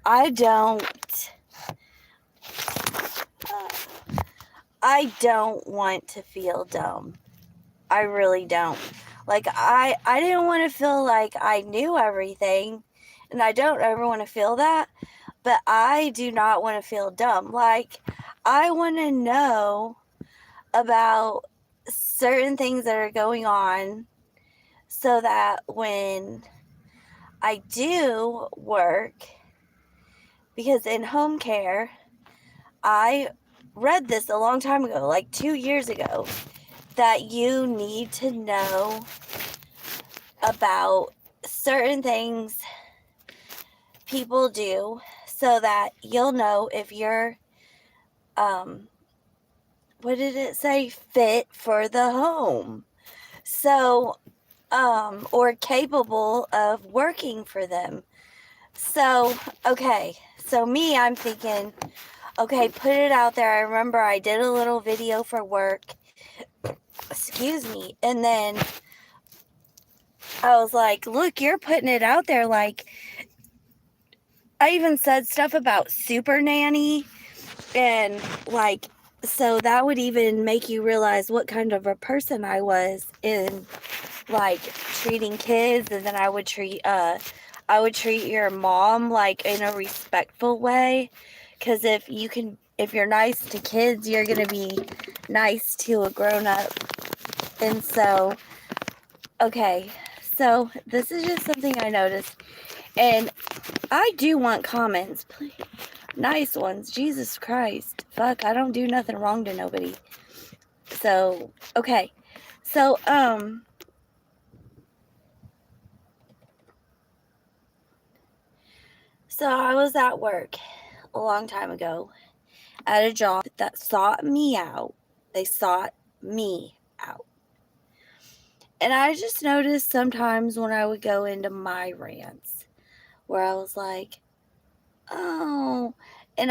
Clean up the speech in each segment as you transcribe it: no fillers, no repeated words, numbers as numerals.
I don't. I don't want to feel dumb. I really don't. Like I didn't want to feel like I knew everything, and I don't ever want to feel that. But I do not want to feel dumb. Like I want to know about certain things that are going on so that when I do work, because in home care, I read this a long time ago, like 2 years ago, that you need to know about certain things people do so that you'll know if you're, what did it say? Fit for the home. So, or capable of working for them. So, okay. So, me, I'm thinking, okay, put it out there. I remember I did a little video for work. Excuse me. And then I was like, look, you're putting it out there. Like, I even said stuff about Super Nanny. And, like, so that would even make you realize what kind of a person I was in, like, treating kids. And then I would treat your mom, like, in a respectful way. Because if you're nice to kids, you're going to be nice to a grown-up. And so, okay, so this is just something I noticed. And I do want comments, please. Nice ones. Jesus Christ. Fuck, I don't do nothing wrong to nobody. So, okay. So, so I was at work a long time ago at a job that sought me out. They sought me out. And I just noticed sometimes when I would go into my rants where I was like, oh, and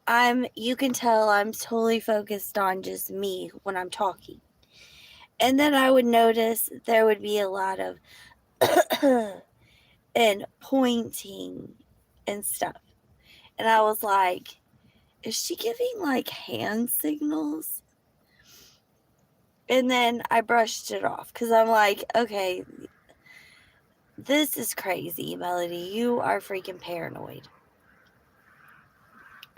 I'm you can tell I'm totally focused on just me when I'm talking. And then I would notice there would be a lot of and pointing and stuff. And I was like, is she giving like hand signals? And then I brushed it off because I'm like, okay, this is crazy, Melody. You are freaking paranoid.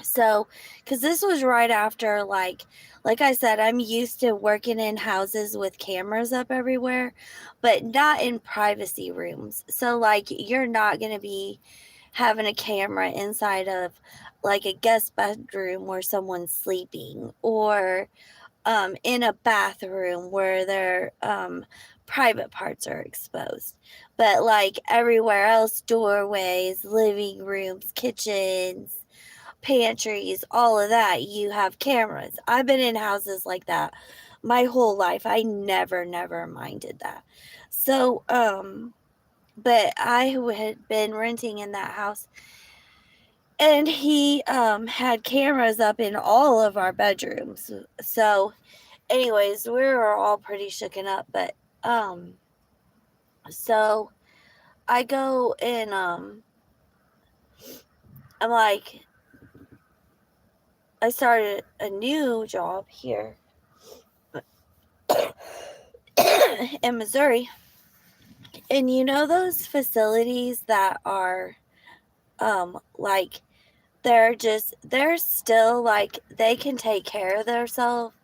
So, because this was right after, like I said, I'm used to working in houses with cameras up everywhere, but not in privacy rooms. So, like, you're not going to be having a camera inside of, like, a guest bedroom where someone's sleeping, or in a bathroom where their private parts are exposed. But, like, everywhere else, doorways, living rooms, kitchens, pantries, all of that, you have cameras. I've been in houses like that my whole life. I never minded that. So, but I had been renting in that house, and he had cameras up in all of our bedrooms. So, anyways, we were all pretty shooken up, but so I go and I'm like, I started a new job here in Missouri. And you know those facilities that are like they're still like they can take care of themselves,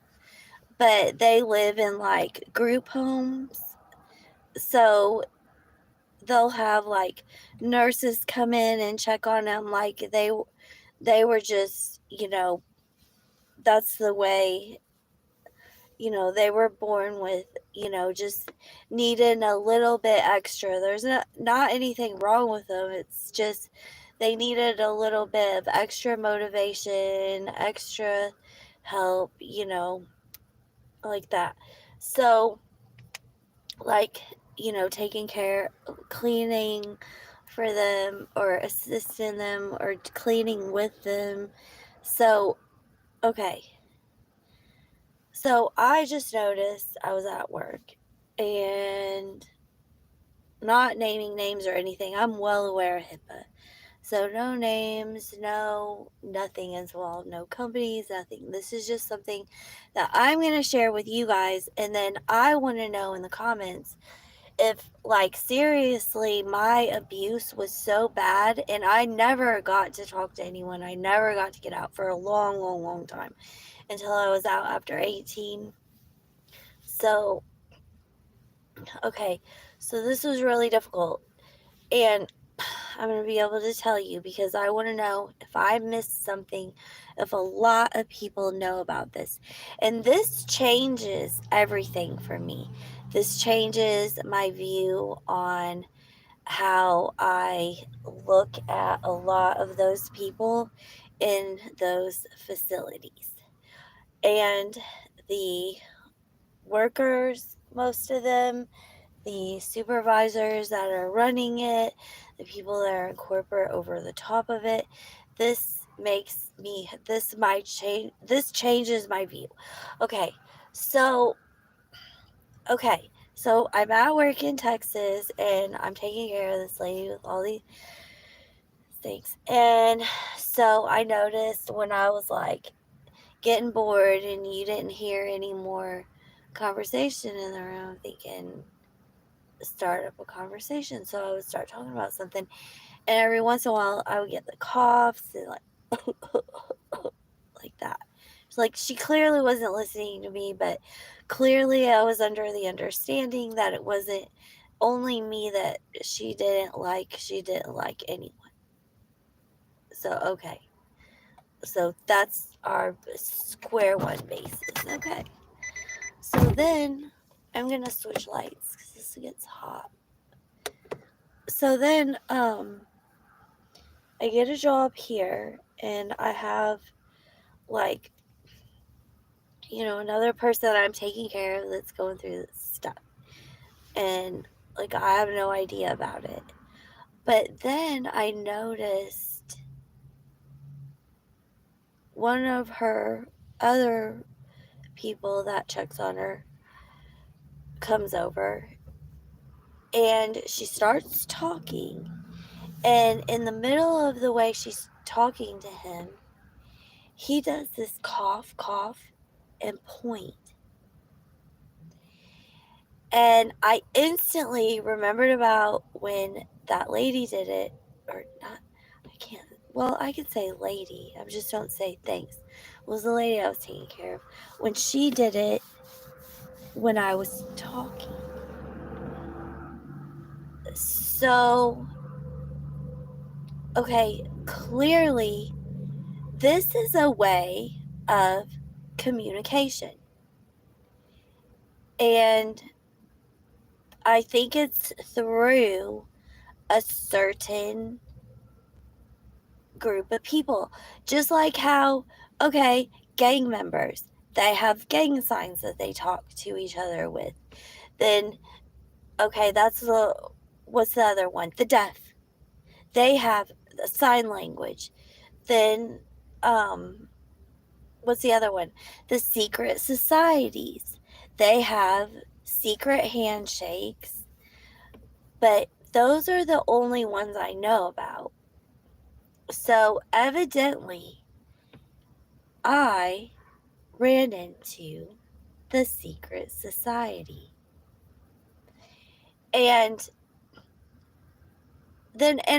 but they live in like group homes. So they'll have like nurses come in and check on them like they were just, that's the way, they were born with, just needing a little bit extra. There's not anything wrong with them. It's just they needed a little bit of extra motivation, extra help, like that. So, like, taking care, cleaning for them or assisting them or cleaning with them. So, okay. So I just noticed I was at work, and not naming names or anything, I'm well aware of HIPAA. So no names, no nothing involved, no companies, nothing. This is just something that I'm going to share with you guys. And then I want to know in the comments if, like, seriously, my abuse was so bad and I never got to talk to anyone. I never got to get out for a long, long, long time until I was out after 18. So, okay, so this was really difficult. And I'm going to be able to tell you because I want to know if I missed something, if a lot of people know about this. And this changes everything for me. This changes my view on how I look at a lot of those people in those facilities. And the workers, most of them, the supervisors that are running it, the people that are in corporate over the top of it. This makes me, this changes my view. Okay, so, I'm at work in Texas and I'm taking care of this lady with all these things. And so I noticed when I was like getting bored and you didn't hear any more conversation in the room, thinking, start up a conversation. So I would start talking about something, and every once in a while I would get the coughs and like that. It's like she clearly wasn't listening to me, but clearly I was under the understanding that it wasn't only me that she didn't like. She didn't like anyone. So okay. So that's our square one basis. Okay. So then I'm gonna switch lights because this gets hot. So then I get a job here and I have, like, another person that I'm taking care of that's going through this stuff. And, like, I have no idea about it. But then I noticed one of her other people that checks on her comes over and she starts talking. And in the middle of the way she's talking to him, he does this cough, cough, and point. And I instantly remembered about when that lady did it, or not, I can't, well, I could say lady, I just don't say thanks. It was the lady I was taking care of. When she did it, when I was talking. So, okay, clearly, this is a way of communication. And I think it's through a certain group of people. Just like how, okay, gang members, they have gang signs that they talk to each other with. Then, okay, what's the other one? The deaf. They have the sign language. Then, what's the other one? The secret societies. They have secret handshakes. But those are the only ones I know about. So evidently, I ran into the secret society. And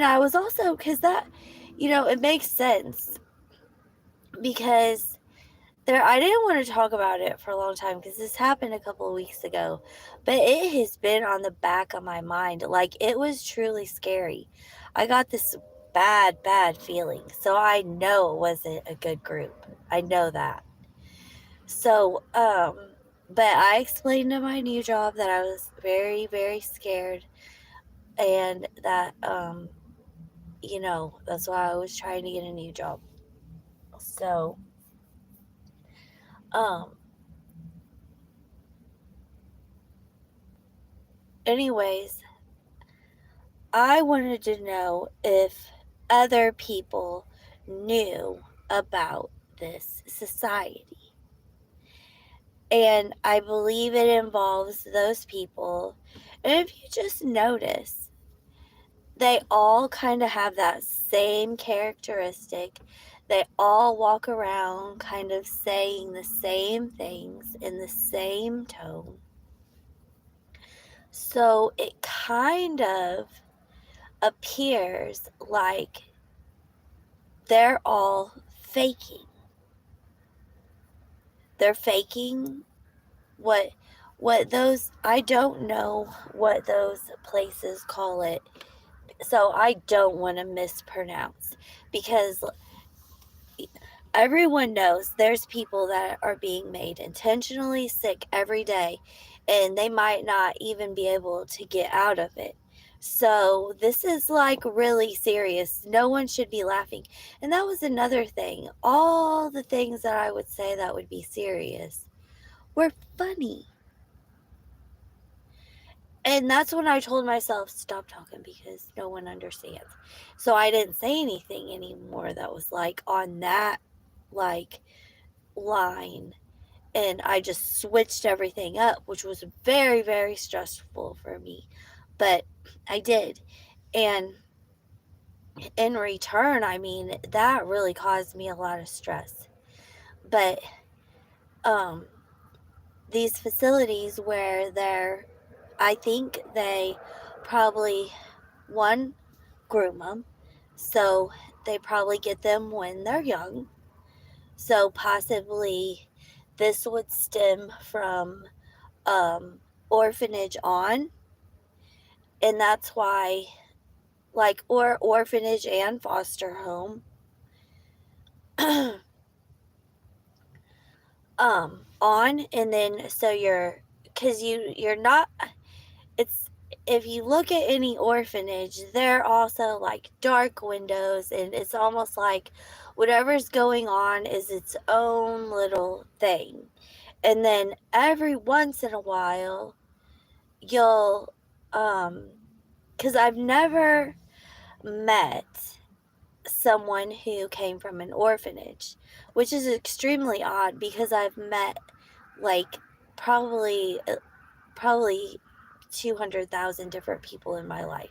I was also, because that, it makes sense because I didn't want to talk about it for a long time because this happened a couple of weeks ago, but it has been on the back of my mind. Like, it was truly scary. I got this bad, bad feeling. So I know it wasn't a good group. I know that. So, but I explained to my new job that I was very, very scared and that, that's why I was trying to get a new job. So, um, anyways, I wanted to know if other people knew about this society. And I believe it involves those people. And if you just notice they all kind of have that same characteristic. They all walk around kind of saying the same things in the same tone. So it kind of appears like they're all faking. They're faking what those, I don't know what those places call it. So I don't want to mispronounce, because everyone knows there's people that are being made intentionally sick every day, and they might not even be able to get out of it. So this is like really serious. No one should be laughing. And that was another thing. All the things that I would say that would be serious were funny. And that's when I told myself, stop talking because no one understands. So I didn't say anything anymore that was like on that like line. And I just switched everything up, which was very, very stressful for me. But I did. And in return, I mean, that really caused me a lot of stress. But um, these facilities where I think they probably, one, groom them. So they probably get them when they're young. So possibly this would stem from orphanage on. And that's why, like, or orphanage and foster home. On, and then so because you're not, it's, if you look at any orphanage, they're also like dark windows, and it's almost like whatever's going on is its own little thing. And then every once in a while, you'll, because I've never met someone who came from an orphanage, which is extremely odd because I've met like probably 200,000 different people in my life.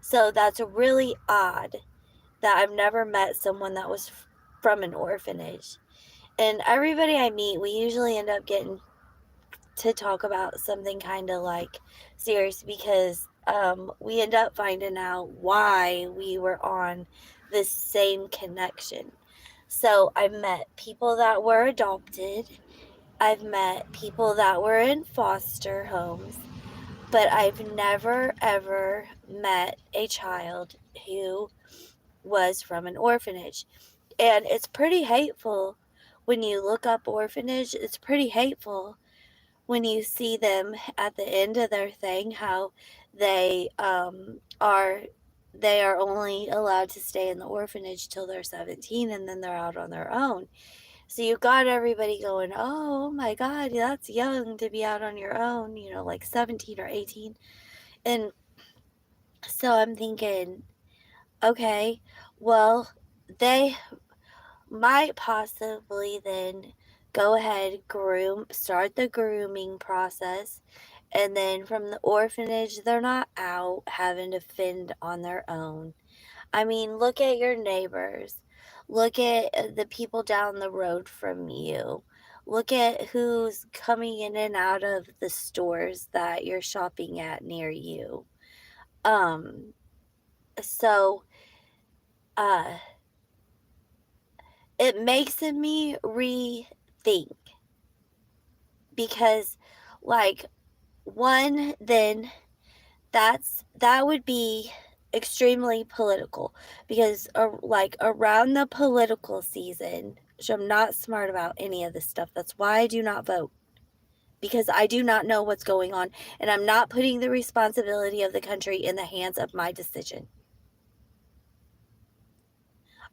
So that's really odd that I've never met someone that was from an orphanage. And everybody I meet, we usually end up getting to talk about something kind of like serious, because we end up finding out why we were on this same connection. So I've met people that were adopted, I've met people that were in foster homes, but I've never ever met a child who was from an orphanage. And it's pretty hateful when you look up orphanage, it's pretty hateful when you see them at the end of their thing, how they are only allowed to stay in the orphanage till they're 17, and then they're out on their own. So you've got everybody going, oh my God, that's young to be out on your own, like 17 or 18. And so I'm thinking, okay, well, they might possibly then go ahead, start the grooming process, and then from the orphanage, they're not out having to fend on their own. I mean, look at your neighbors. Look at the people down the road from you. Look at who's coming in and out of the stores that you're shopping at near you. Um, so uh it makes me rethink, because like, one, then that would be extremely political, because like around the political season, which I'm not smart about any of this stuff, that's why I do not vote, because I do not know what's going on, and I'm not putting the responsibility of the country in the hands of my decision.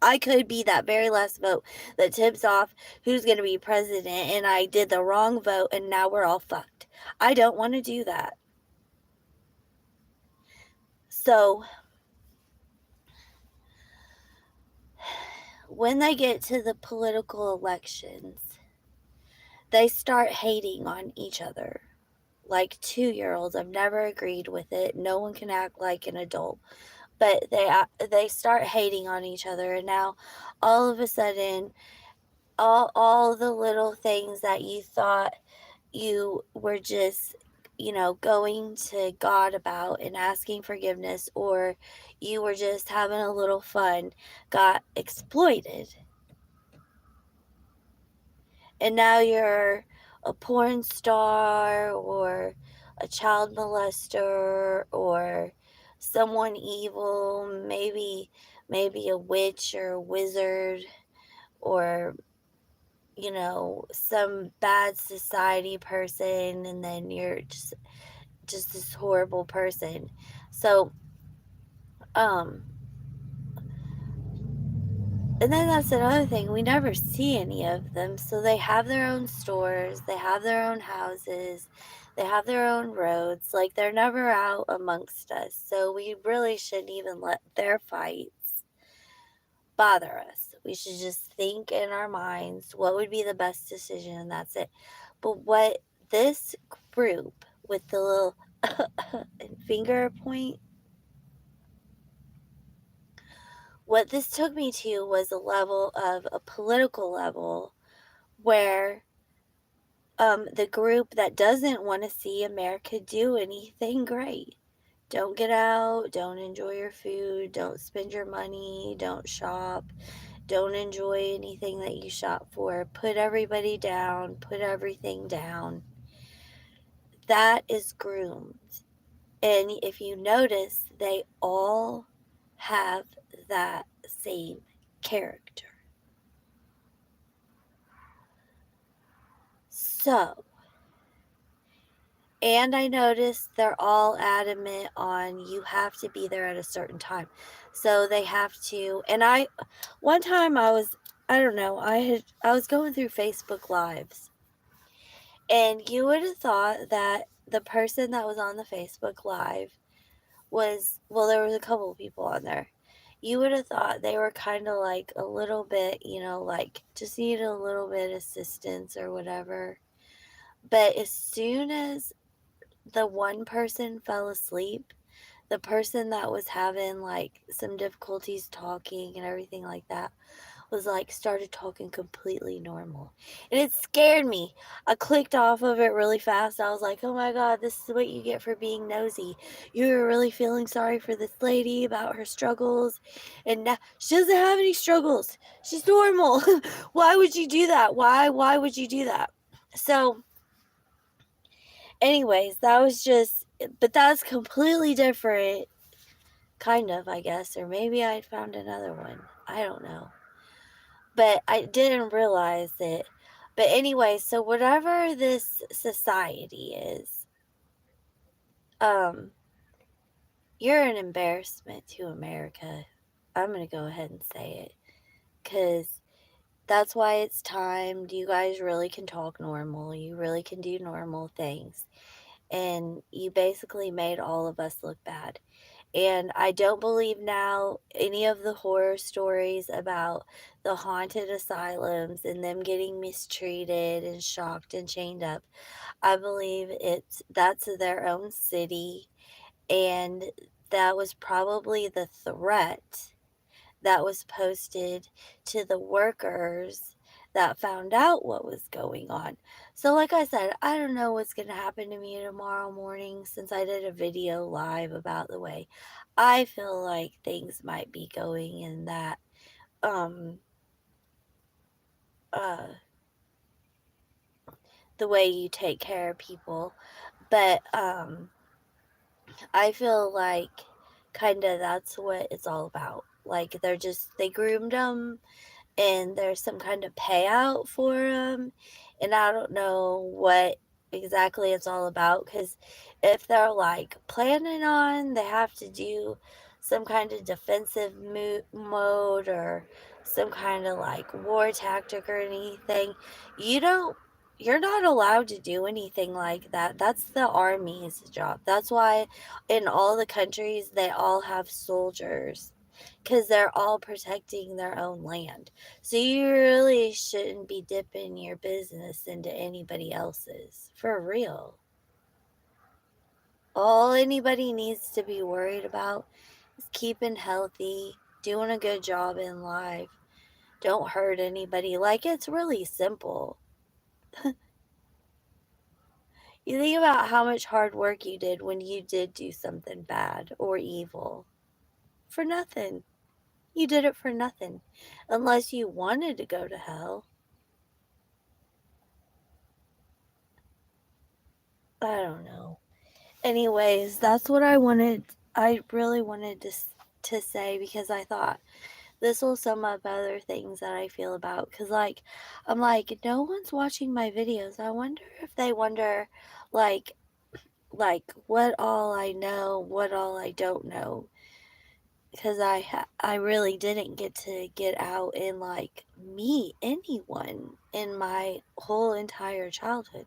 I could be that very last vote that tips off who's going to be president, and I did the wrong vote, and now we're all fucked. I don't want to do that. So when they get to the political elections, they start hating on each other like 2-year-olds. I've never agreed with it. No one can act like an adult. but they start hating on each other, and now all of a sudden, all the little things that you thought you were just, going to God about and asking forgiveness, or you were just having a little fun, got exploited. And now you're a porn star, or a child molester, or someone evil, maybe a witch or a wizard, or some bad society person, and then you're just this horrible person. So, um, and then that's another thing. We never see any of them. So they have their own stores, they have their own houses, they have their own roads. Like, they're never out amongst us. So we really shouldn't even let their fights bother us. We should just think in our minds what would be the best decision, and that's it. But what this group with the little finger point, what this took me to was a political level, where the group that doesn't want to see America do anything great. Don't get out, don't enjoy your food, don't spend your money, don't shop, don't enjoy anything that you shop for. Put everybody down, put everything down. That is groomed. And if you notice, they all have that same character. So, and I noticed they're all adamant on you have to be there at a certain time. So they have to, and one time I don't know, I was going through Facebook Lives, and you would have thought that the person that was on the Facebook Live was, well, there was a couple of people on there. You would have thought they were kind of like a little bit, like just needed a little bit of assistance or whatever. But as soon as the one person fell asleep, the person that was having like some difficulties talking and everything like that was like started talking completely normal. And it scared me. I clicked off of it really fast. I was like, oh my God, this is what you get for being nosy. You're really feeling sorry for this lady about her struggles. And now she doesn't have any struggles. She's normal. Why would you do that? Why would you do that? So, anyways, but that was completely different, kind of, I guess. Or maybe I'd found another one. I don't know. But I didn't realize it. But anyway, so whatever this society is, um, you're an embarrassment to America. I'm going to go ahead and say it. Because that's why it's time. You guys really can talk normal. You really can do normal things. And you basically made all of us look bad. And I don't believe now any of the horror stories about the haunted asylums and them getting mistreated and shocked and chained up. I believe that's their own city, and that was probably the threat that was posted to the workers that found out what was going on. So, like I said, I don't know what's going to happen to me tomorrow morning, since I did a video live about the way I feel like things might be going in that um uh the way you take care of people. But I feel like kind of that's what it's all about. Like, they groomed them, and there's some kind of payout for them. And I don't know what exactly it's all about, because if they're like planning on, they have to do some kind of defensive mode, or some kind of like war tactic or anything, you don't. You're not allowed to do anything like that. That's the army's job. That's why in all the countries they all have soldiers, because they're all protecting their own land. So you really shouldn't be dipping your business into anybody else's. For real. All anybody needs to be worried about keeping healthy, doing a good job in life, don't hurt anybody. Like, it's really simple. You think about how much hard work you did when you did do something bad or evil. For nothing. You did it for nothing. Unless you wanted to go to hell. I don't know. Anyways, that's what I wanted. I really wanted to say, because I thought this will sum up other things that I feel about. Because, like, I'm like, no one's watching my videos. I wonder if they wonder, like, what all I know, what all I don't know. Because I really didn't get to get out and, like, meet anyone in my whole entire childhood.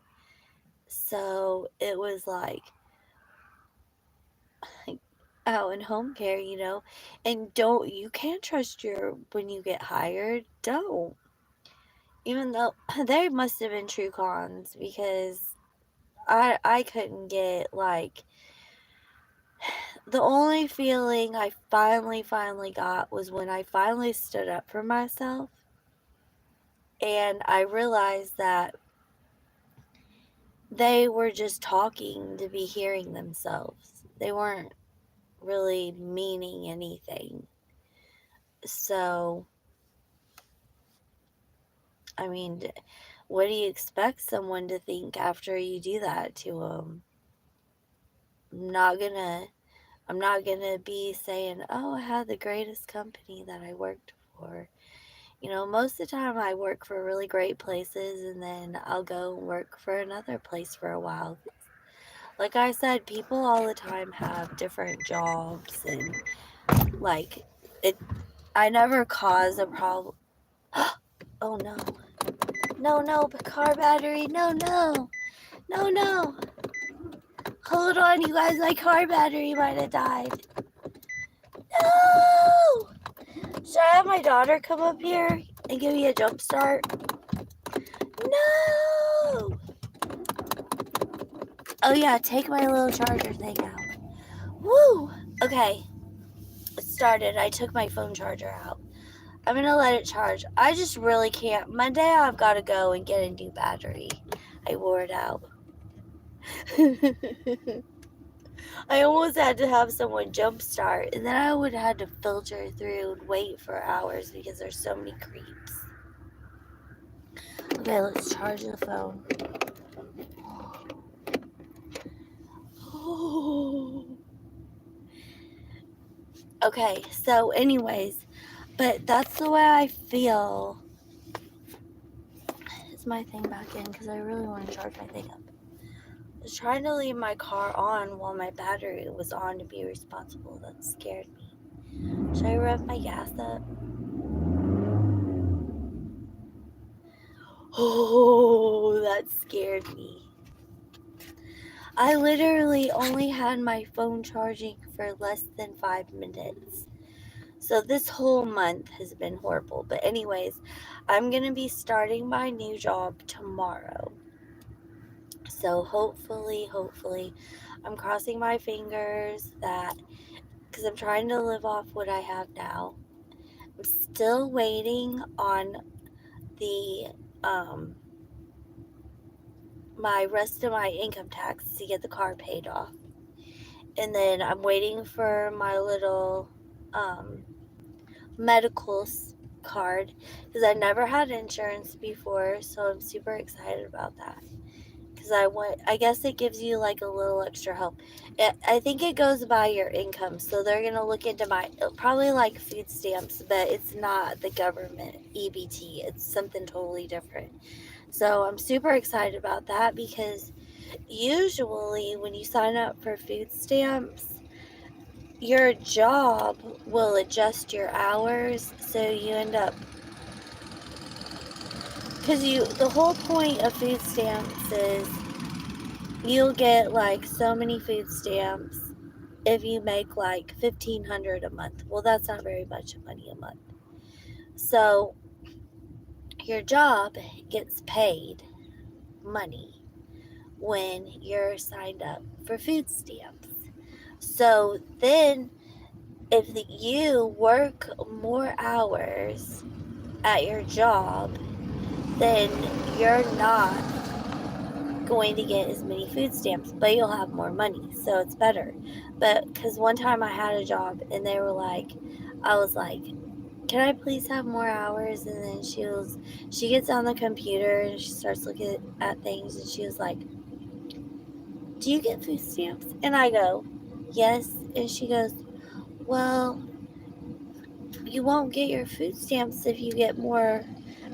So it was like out in home care, and you can't trust when you get hired, don't. Even though they must have been true cons, because I couldn't get, like, the only feeling I finally got was when I finally stood up for myself, and I realized that they were just talking to be hearing themselves. They weren't really meaning anything. So, I mean, what do you expect someone to think after you do that to them? I'm not gonna I'm not gonna be saying, "Oh, I had the greatest company that I worked for." Most of the time I work for really great places, and then I'll go and work for another place for a while. Like I said, people all the time have different jobs, and, like, it I never cause a problem. Oh no. No, car battery. No. Hold on, you guys, my car battery might have died. No! Should I have my daughter come up here and give me a jump start? No! Oh yeah, take my little charger thing out. Woo! Okay, it started. I took my phone charger out. I'm gonna let it charge. I just really can't. Monday I've got to go and get a new battery. I wore it out. I almost had to have someone jumpstart, and then I would have had to filter through and wait for hours because there's so many creeps. Okay, let's charge the phone. Okay, so anyways, but that's the way I feel. Is my thing back in? Because I really want to charge my thing up. I was trying to leave my car on while my battery was on to be responsible. That scared me. Should I rev my gas up? Oh, that scared me. I literally only had my phone charging for less than 5 minutes. So this whole month has been horrible. But anyways, I'm going to be starting my new job tomorrow. So hopefully, I'm crossing my fingers that, because I'm trying to live off what I have now. I'm still waiting on the, my rest of my income tax to get the car paid off. And then I'm waiting for my little, medical card, because I never had insurance before, so I'm super excited about that. Because I guess it gives you like a little extra help. I think it goes by your income, so they're gonna look into probably like food stamps, but it's not the government EBT. It's something totally different. So I'm super excited about that, because usually when you sign up for food stamps, your job will adjust your hours, so you end up, because the whole point of food stamps is you'll get like so many food stamps if you make like $1,500 a month. Well, that's not very much money a month. So your job gets paid money when you're signed up for food stamps. So then if you work more hours at your job, then you're not going to get as many food stamps, but you'll have more money, so it's better. But because one time I had a job and they were like, I was like, can I please have more hours? And then she gets on the computer and she starts looking at things and she was like, do you get food stamps? And I go, yes. And she goes, well, you won't get your food stamps if you get more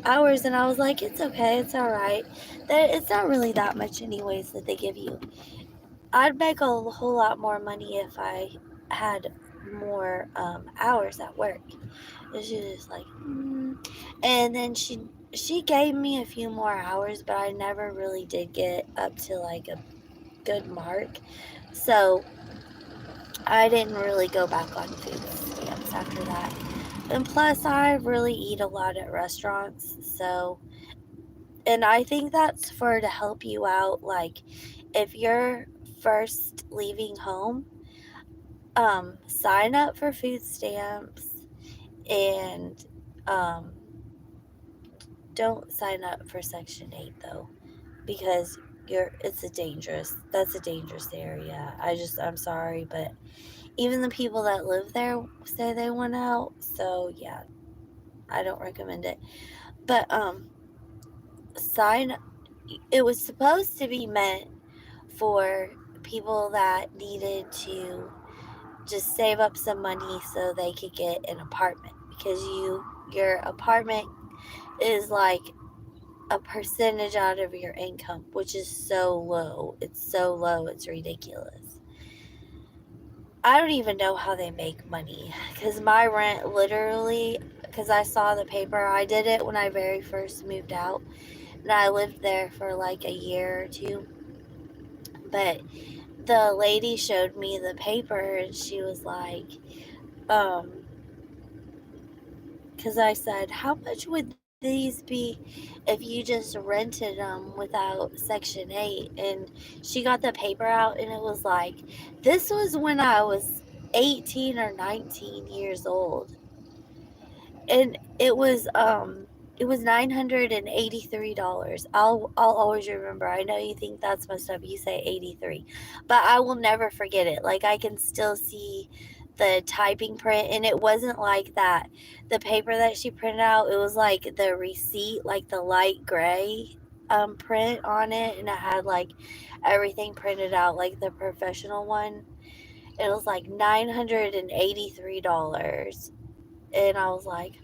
hours. And I was like, it's okay, it's all right. It's not really that much anyways that they give you. I'd make a whole lot more money if I had more hours at work. And she was just like, and then she gave me a few more hours, but I never really did get up to like a good mark. So I didn't really go back on food stamps after that. And plus, I really eat a lot at restaurants. So, and I think that's for to help you out. Like, if you're first leaving home, sign up for food stamps and um, don't sign up for Section 8 though, because that's a dangerous area. I'm sorry, but even the people that live there say they want out. So yeah, I don't recommend it. But sign it was supposed to be meant for people that needed to just save up some money so they could get an apartment, because your apartment is like a percentage out of your income, which is so low. It's so low, it's ridiculous. I don't even know how they make money, because my rent literally, because I saw the paper, I did it when I very first moved out, and I lived there for like a year or two. But the lady showed me the paper and she was like, because I said, how much would these be if you just rented them without Section 8? And she got the paper out and it was like, this was when I was 18 or 19 years old. And it was $983. I'll always remember. I know you think that's messed up. You say 83, but I will never forget it. Like, I can still see the typing print, and it wasn't like that. The paper that she printed out, it was like the receipt, like the light gray print on it, and it had like everything printed out like the professional one. It was like $983. And I was like,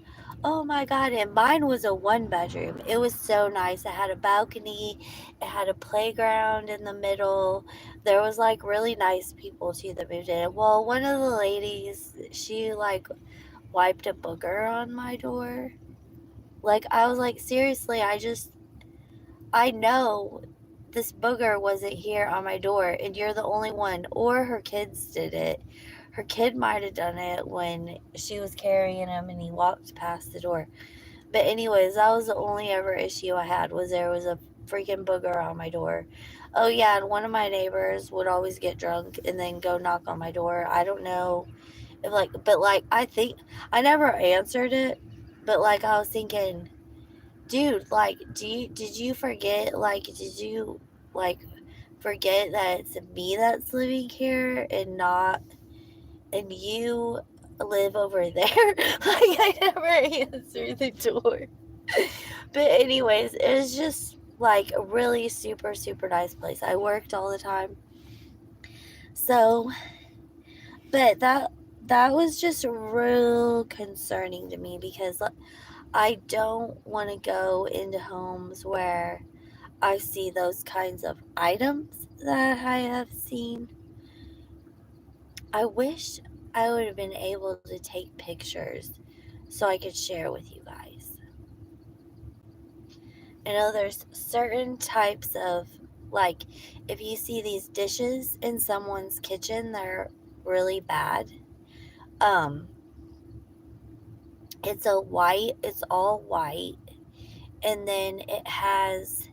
oh my God. And mine was a one bedroom. It was so nice. It had a balcony, it had a playground in the middle. There was like really nice people too that moved in. Well, one of the ladies, she like wiped a booger on my door. Like, I was like, seriously, I know this booger wasn't here on my door and you're the only one. Or her kids did it. Her kid might have done it when she was carrying him and he walked past the door. But anyways, that was the only ever issue I had, was there was a freaking booger on my door. Oh yeah, and one of my neighbors would always get drunk and then go knock on my door. I don't know if but like, I think I never answered it, but like, I was thinking, dude, like, did you forget, like, did you like forget that it's me that's living here and not, and you live over there? Like, I never answered the door. But anyways, it was just like a really super super nice place. I worked all the time. So, but that was just real concerning to me, because I don't want to go into homes where I see those kinds of items that I have seen. I wish I would have been able to take pictures so I could share with you guys. I know there's certain types of, like, if you see these dishes in someone's kitchen, they're really bad. Um, it's all white, and then it has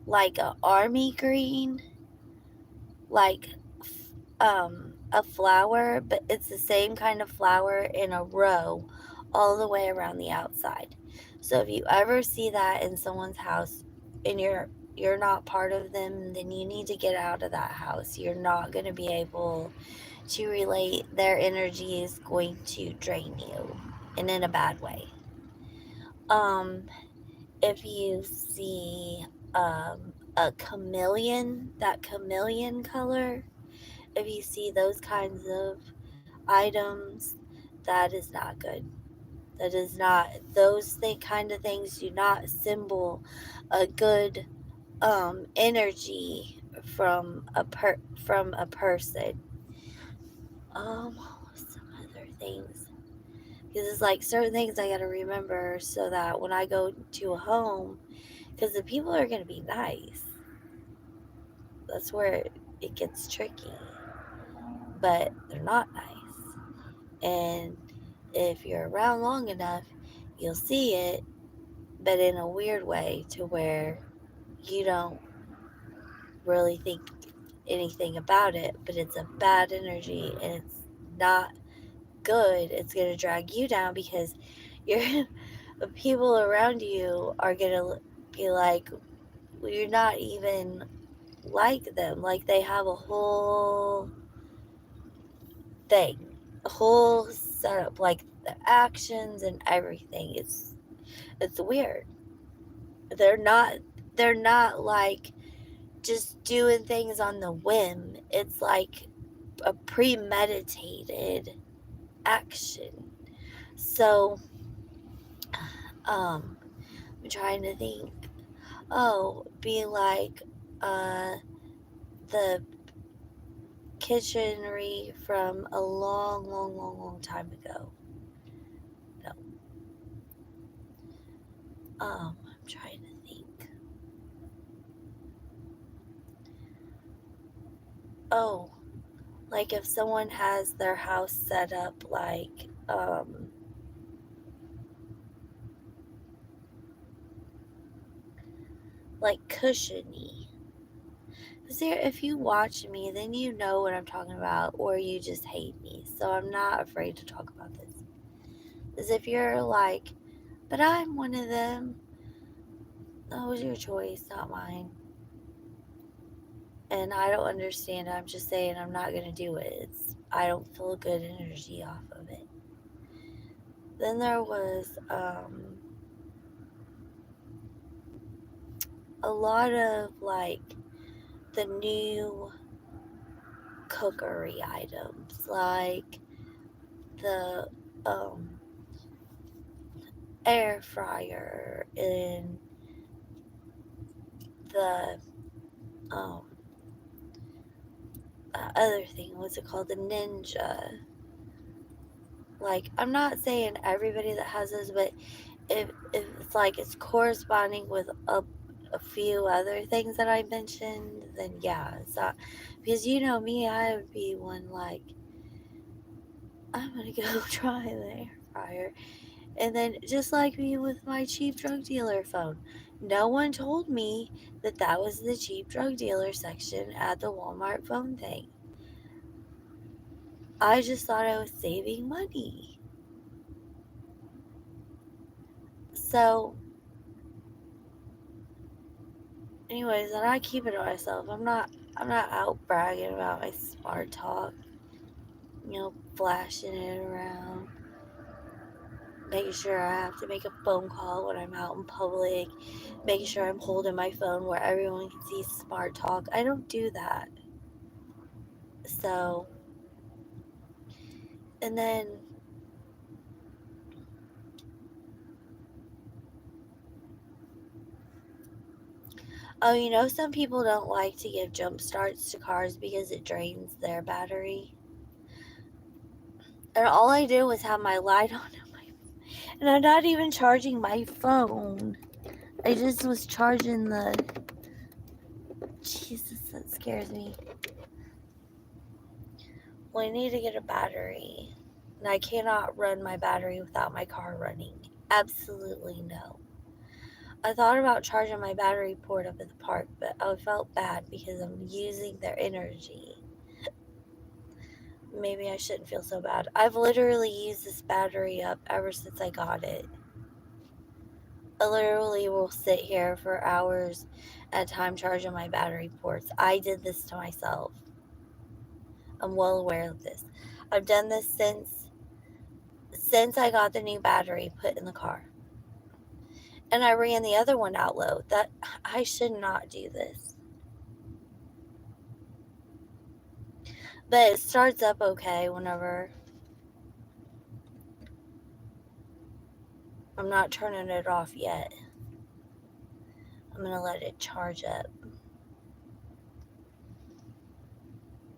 like a army green, like a flower, but it's the same kind of flower in a row all the way around the outside. So if you ever see that in someone's house and you're not part of them, then you need to get out of that house. You're not going to be able to relate. Their energy is going to drain you, and in a bad way. Um, if you see a chameleon, that chameleon color, if you see those kinds of items, that is not good. That is not, kind of things do not symbol a good energy from a person. What's some other things? Because it's like certain things I gotta remember so that when I go to a home, because the people are gonna be nice. That's where it gets tricky. But they're not nice. And if you're around long enough, you'll see it, but in a weird way to where you don't really think anything about it, but it's a bad energy and it's not good. It's going to drag you down because you're the people around you are going to be like, well, you're not even like them. Like they have a whole thing, a whole setup, like the actions and everything. It's weird. They're not they're not like just doing things on the whim. It's like a premeditated action. So, um, I'm trying to think. Oh, be like uh, the kitchenery from a long, long, long, long time ago. No. I'm trying to think. Oh, like if someone has their house set up like cushiony. There, if you watch me, then you know what I'm talking about, or you just hate me. So I'm not afraid to talk about this. As if you're like, but I'm one of them. That was your choice, not mine. And I don't understand. I'm just saying I'm not gonna do it. I don't feel good energy off of it. Then there was a lot of like the new cookery items, like the air fryer and the um other thing, what's it called, the Ninja. Like, I'm not saying everybody that has those, but if it's like it's corresponding with a few other things that I mentioned, then yeah, it's not, because you know me, I would be one like, I'm gonna go try the air fryer. And then, just like me with my cheap drug dealer phone, no one told me that that was the cheap drug dealer section at the Walmart phone thing. I just thought I was saving money. So, anyways, and I keep it to myself. I'm not out bragging about my smart talk, flashing it around, making sure I have to make a phone call when I'm out in public, making sure I'm holding my phone where everyone can see smart talk. I don't do that. So, and then, oh, some people don't like to give jump starts to cars because it drains their battery. And all I did was have my light on, and I'm not even charging my phone. I just was charging the. Jesus, that scares me. Well, I need to get a battery, and I cannot run my battery without my car running. Absolutely no. I thought about charging my battery port up at the park, but I felt bad because I'm using their energy. maybe I shouldn't feel so bad. I've literally used this battery up ever since I got it. I literally will sit here for hours at a time charging my battery ports. I did this to myself. I'm well aware of this. I've done this since I got the new battery put in the car. And I ran the other one out low. That I should not do this. But it starts up okay whenever I'm not turning it off yet. I'm going to let it charge up.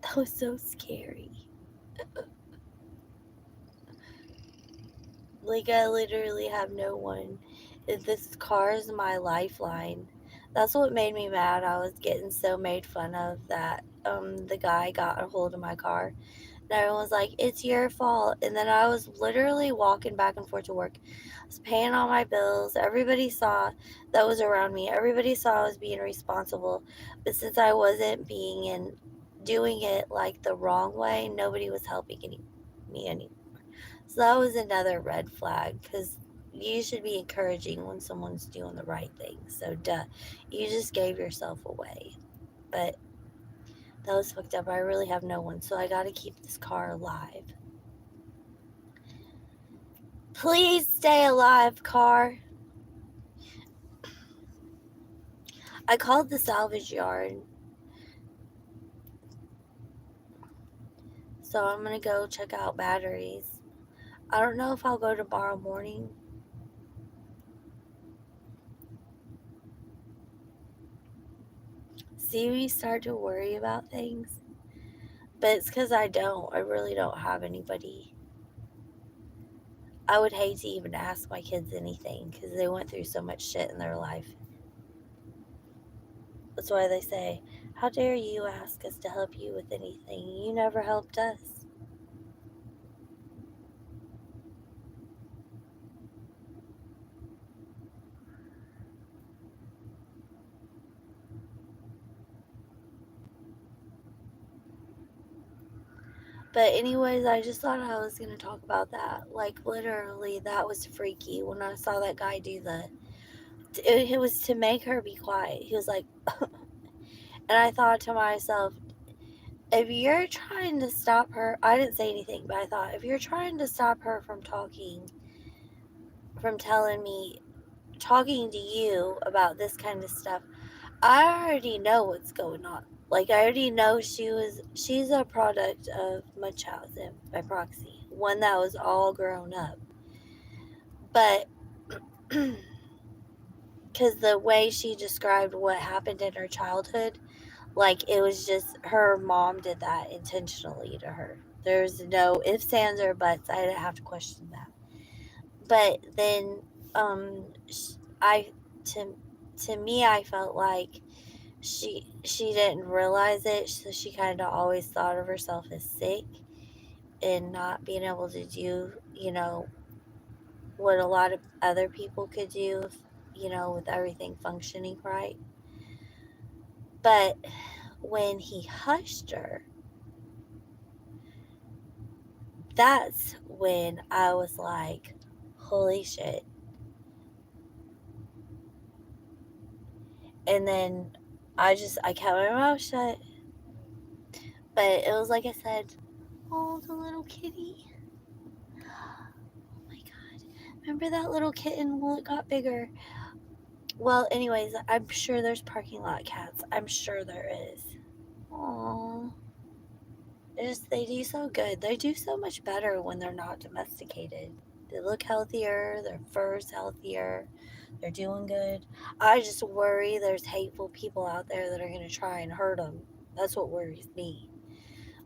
That was so scary. Like, I literally have no one. This car is my lifeline. That's what made me mad. I was getting so made fun of that the guy got a hold of my car. And everyone was like, it's your fault. And then I was literally walking back and forth to work. I was paying all my bills. Everybody saw that was around me. Everybody saw I was being responsible. But since I wasn't doing it like the wrong way, nobody was helping me anymore. So that was another red flag, because you should be encouraging when someone's doing the right thing. So, duh, you just gave yourself away. But that was fucked up. I really have no one, so I gotta keep this car alive. Please stay alive, car. I called the salvage yard, so I'm gonna go check out batteries. I don't know if I'll go tomorrow morning. See, we start to worry about things. But it's because I really don't have anybody. I would hate to even ask my kids anything because they went through so much shit in their life. That's why they say, how dare you ask us to help you with anything? You never helped us. But anyways, I just thought I was going to talk about that. Like, literally, that was freaky when I saw that guy do that. It was to make her be quiet. He was like, and I thought to myself, if you're trying to stop her, I didn't say anything, but I thought, if you're trying to stop her from talking, from talking to you about this kind of stuff, I already know what's going on. Like, I already know she's a product of Munchausen by proxy, one that was all grown up. But because the way she described what happened in her childhood, like, it was just her mom did that intentionally to her. There's no ifs, ands, or buts. I didn't have to question that. But then, I to me, I felt like she didn't realize it, so she kind of always thought of herself as sick and not being able to do, what a lot of other people could do, with everything functioning right. But when he hushed her, that's when I was like, holy shit. And then I kept my mouth shut. But it was like I said, oh, the little kitty. Oh my god. Remember that little kitten? Well, it got bigger. Well, anyways, I'm sure there's parking lot cats. I'm sure there is. Aww. They do so good. They do so much better when they're not domesticated. They look healthier, their fur's healthier, they're doing good. I just worry there's hateful people out there that are going to try and hurt them. That's what worries me.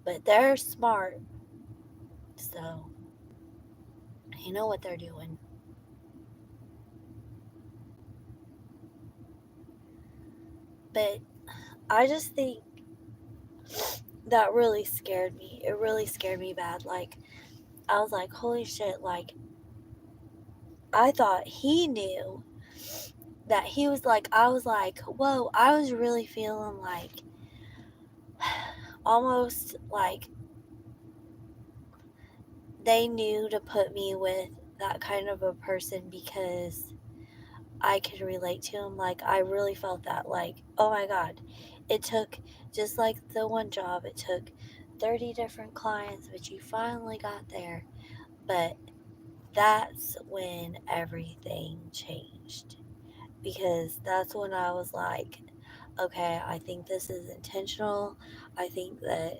But they're smart, so you know what they're doing. But I just think that really scared me. It really scared me bad. Like, I was like, holy shit, like, I thought he knew that he was like, I was like, whoa, I was really feeling like almost like they knew to put me with that kind of a person because I could relate to him. Like, I really felt that, like, oh my God, it took, just like the one job, it took 30 different clients, but you finally got there. But that's when everything changed because that's when I was like, okay, I think this is intentional. I think that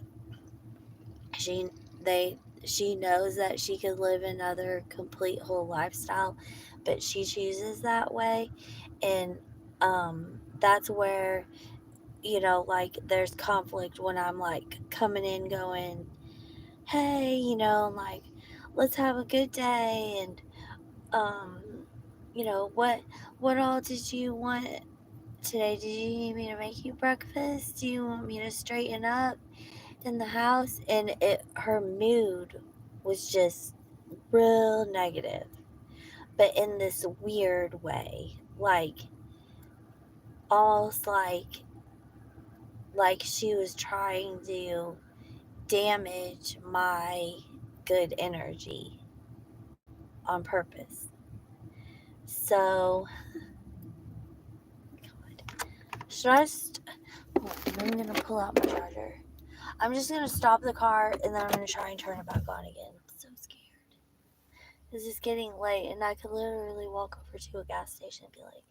she they she knows that she could live another complete whole lifestyle, but she chooses that way. And that's where, like, there's conflict when I'm like coming in going, hey, like, let's have a good day. And um what all did you want today? Did you need me to make you breakfast? Do you want me to straighten up in the house? And her mood was just real negative, but in this weird way, like almost like she was trying to damage my good energy on purpose. So, should I I'm gonna pull out my charger. I'm just gonna stop the car and then I'm gonna try and turn it back on again. I'm so scared. This is getting late and I could literally walk over to a gas station and be like,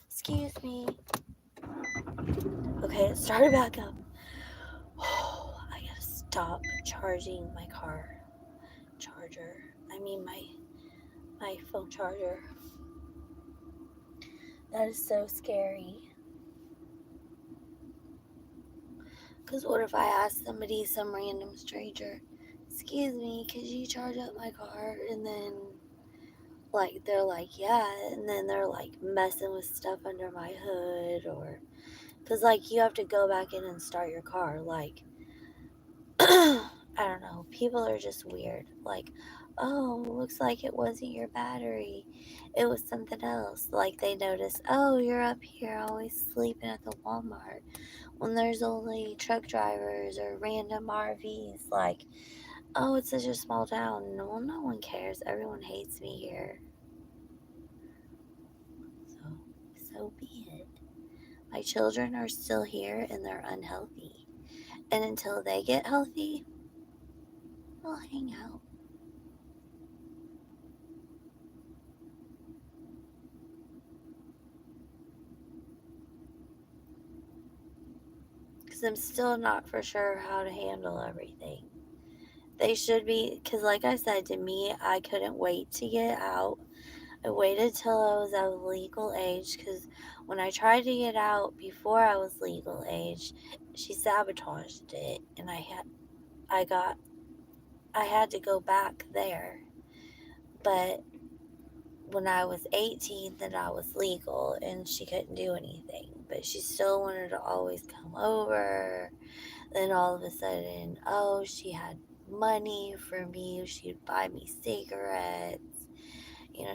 excuse me. Okay, it started back up. I gotta stop charging my car charger. I mean my phone charger. That is so scary. Cause what if I ask somebody, some random stranger, excuse me, could you charge up my car? And then like they're like, yeah, and then they're like messing with stuff under my hood, or because like you have to go back in and start your car. Like, I don't know, people are just weird. Like, oh, looks like it wasn't your battery, it was something else. Like, they notice, oh, you're up here always sleeping at the Walmart when there's only truck drivers or random RVs. Like, oh, it's such a small town. Well, no one cares, everyone hates me here. So be it. My children are still here and they're unhealthy. And until they get healthy, we'll hang out. Because I'm still not for sure how to handle everything. They should be, because like I said, to me, I couldn't wait to get out. I waited till I was of legal age because when I tried to get out before I was legal age, she sabotaged it and I got I had to go back there. But when I was 18, then I was legal and she couldn't do anything. But she still wanted to always come over. Then all of a sudden, oh, she had money for me. She'd buy me cigarettes,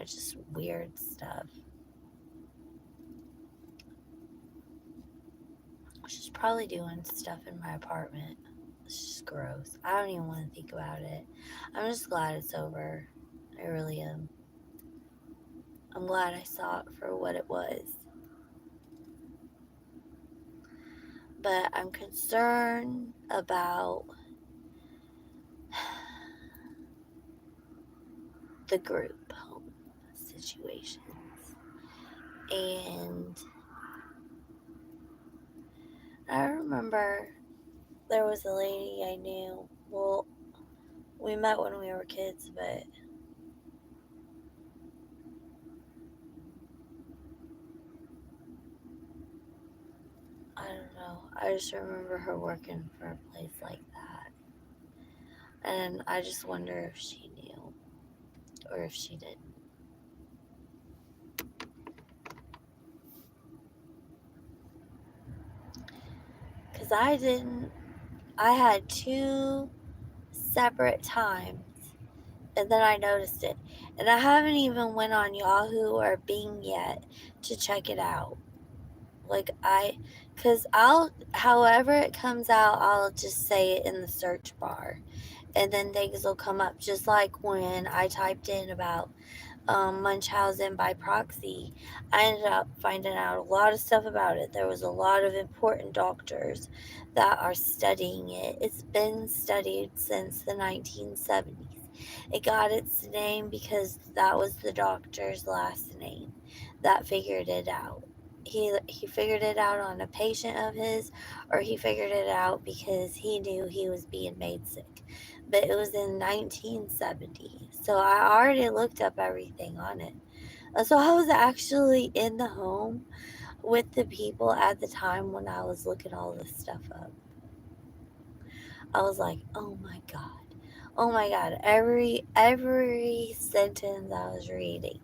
just weird stuff. She's probably doing stuff in my apartment. It's just gross. I don't even want to think about it. I'm just glad it's over. I really am. I'm glad I saw it for what it was. But I'm concerned about the group home situations. And I remember there was a lady I knew. Well, we met when we were kids, but I don't know. I just remember her working for a place like that. And I just wonder if she knew or if she didn't. Because I didn't. I had two separate times and then I noticed it. And I haven't even went on Yahoo or Bing yet to check it out. Like, because however it comes out, I'll just say it in the search bar. and then things will come up, just like when I typed in about Munchausen by proxy. I ended up finding out a lot of stuff about it. There was a lot of important doctors that are studying it. It's been studied since the 1970s. It got its name because that was the doctor's last name that figured it out. He figured it out on a patient of his, or he figured it out because he knew he was being made sick. But it was in 1970, so I already looked up everything on it. So I was actually in the home with the people at the time when I was looking all this stuff up. I was like, oh my god, oh my god, every sentence I was reading,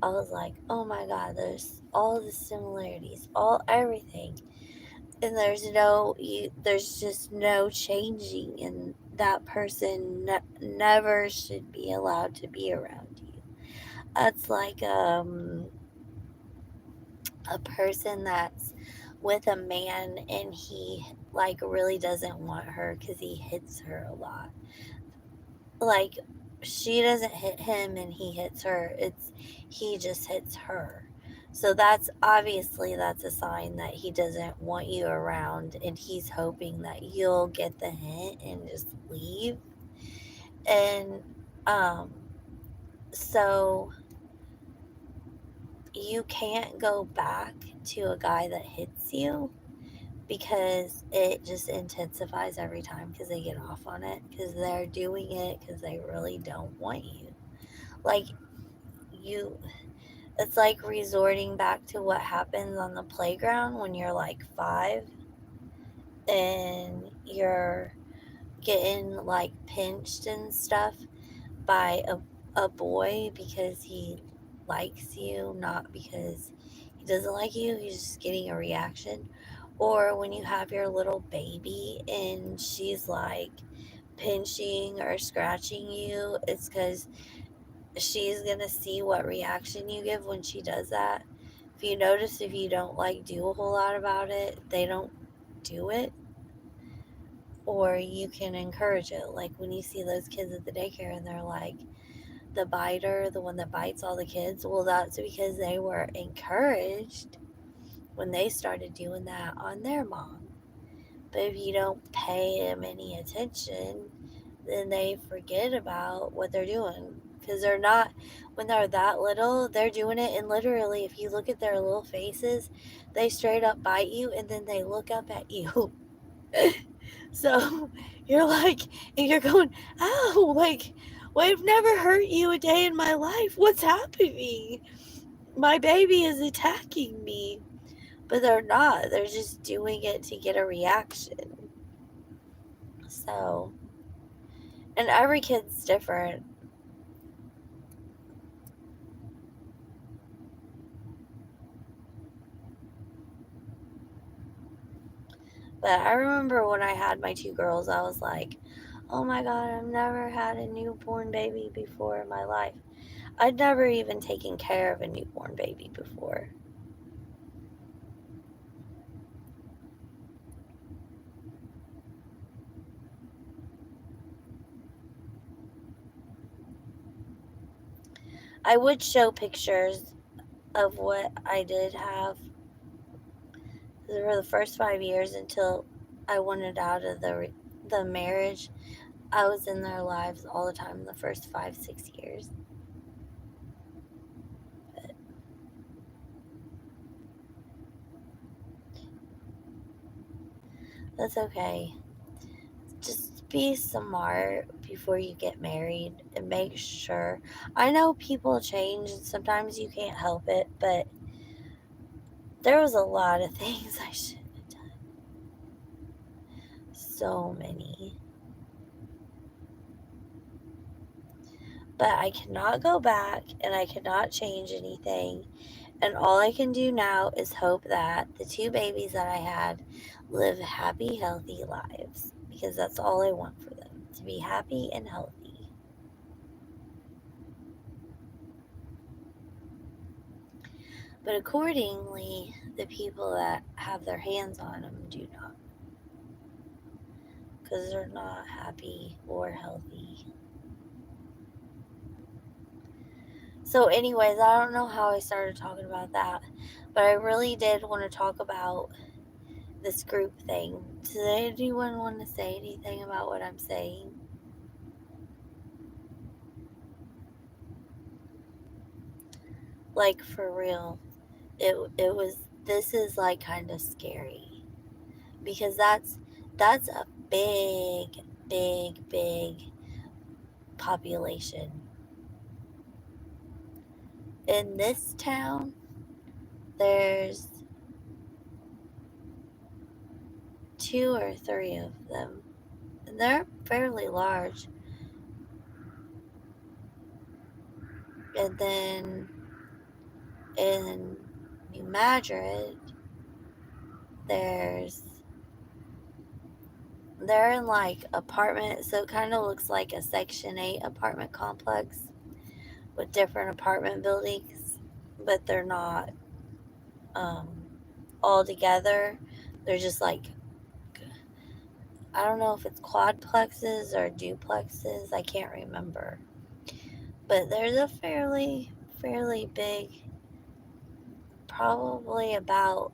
I was like, oh my god, there's all the similarities, all everything, and there's just no changing, and that person never should be allowed to be around you. That's like a person that's with a man and he like really doesn't want her because he hits her a lot. Like, she doesn't hit him and he hits her, it's he just hits her. So that's obviously that's a sign that he doesn't want you around, and he's hoping that you'll get the hint and just leave. And um so you can't go back to a guy that hits you, because it just intensifies every time because they get off on it, because they're doing it because they really don't want you. Like, you it's like resorting back to what happens on the playground when you're like 5 and you're getting like pinched and stuff by a boy because he likes you, not because he doesn't like you, he's just getting a reaction. Or when you have your little baby and she's like pinching or scratching you, it's because she's gonna see what reaction you give when she does that. If you notice, if you don't like do a whole lot about it, they don't do it. Or you can encourage it. Like when you see those kids at the daycare and they're like the biter, the one that bites all the kids, well, that's because they were encouraged when they started doing that on their mom. But if you don't pay them any attention, then they forget about what they're doing, because they're not, when they're that little, they're doing it. And literally, if you look at their little faces, they straight up bite you and then they look up at you. So you're like, and you're going, ow, like, well, I've never hurt you a day in my life. What's happening? My baby is attacking me. But they're not. They're just doing it to get a reaction. So, and every kid's different. But I remember when I had my 2 girls, I was like, oh my god, I've never had a newborn baby before in my life. I'd never even taken care of a newborn baby before. I would show pictures of what I did have for the first 5 years until I wanted out of the marriage. I was in their lives all the time the first 5, 6 years. That's okay. Just be smart before you get married and make sure. I know people change and sometimes you can't help it, but there was a lot of things I shouldn't have done. So many. But I cannot go back and I cannot change anything. And all I can do now is hope that the 2 babies that I had live happy, healthy lives, because that's all I want for them, to be happy and healthy. But accordingly, the people that have their hands on them do not. because they're not happy or healthy. So, anyways, I don't know how I started talking about that, but I really did want to talk about this group thing. Does anyone want to say anything about what I'm saying? Like, for real. It was, this is like kind of scary because that's a big population. In this town, there's two or three of them, and they're fairly large. And then in New Madrid, there's they're in like apartment, so it kind of looks like a Section 8 apartment complex with different apartment buildings, but they're not um, all together. They're just like, I don't know if it's quadplexes or duplexes. I can't remember. But there's a fairly big, probably about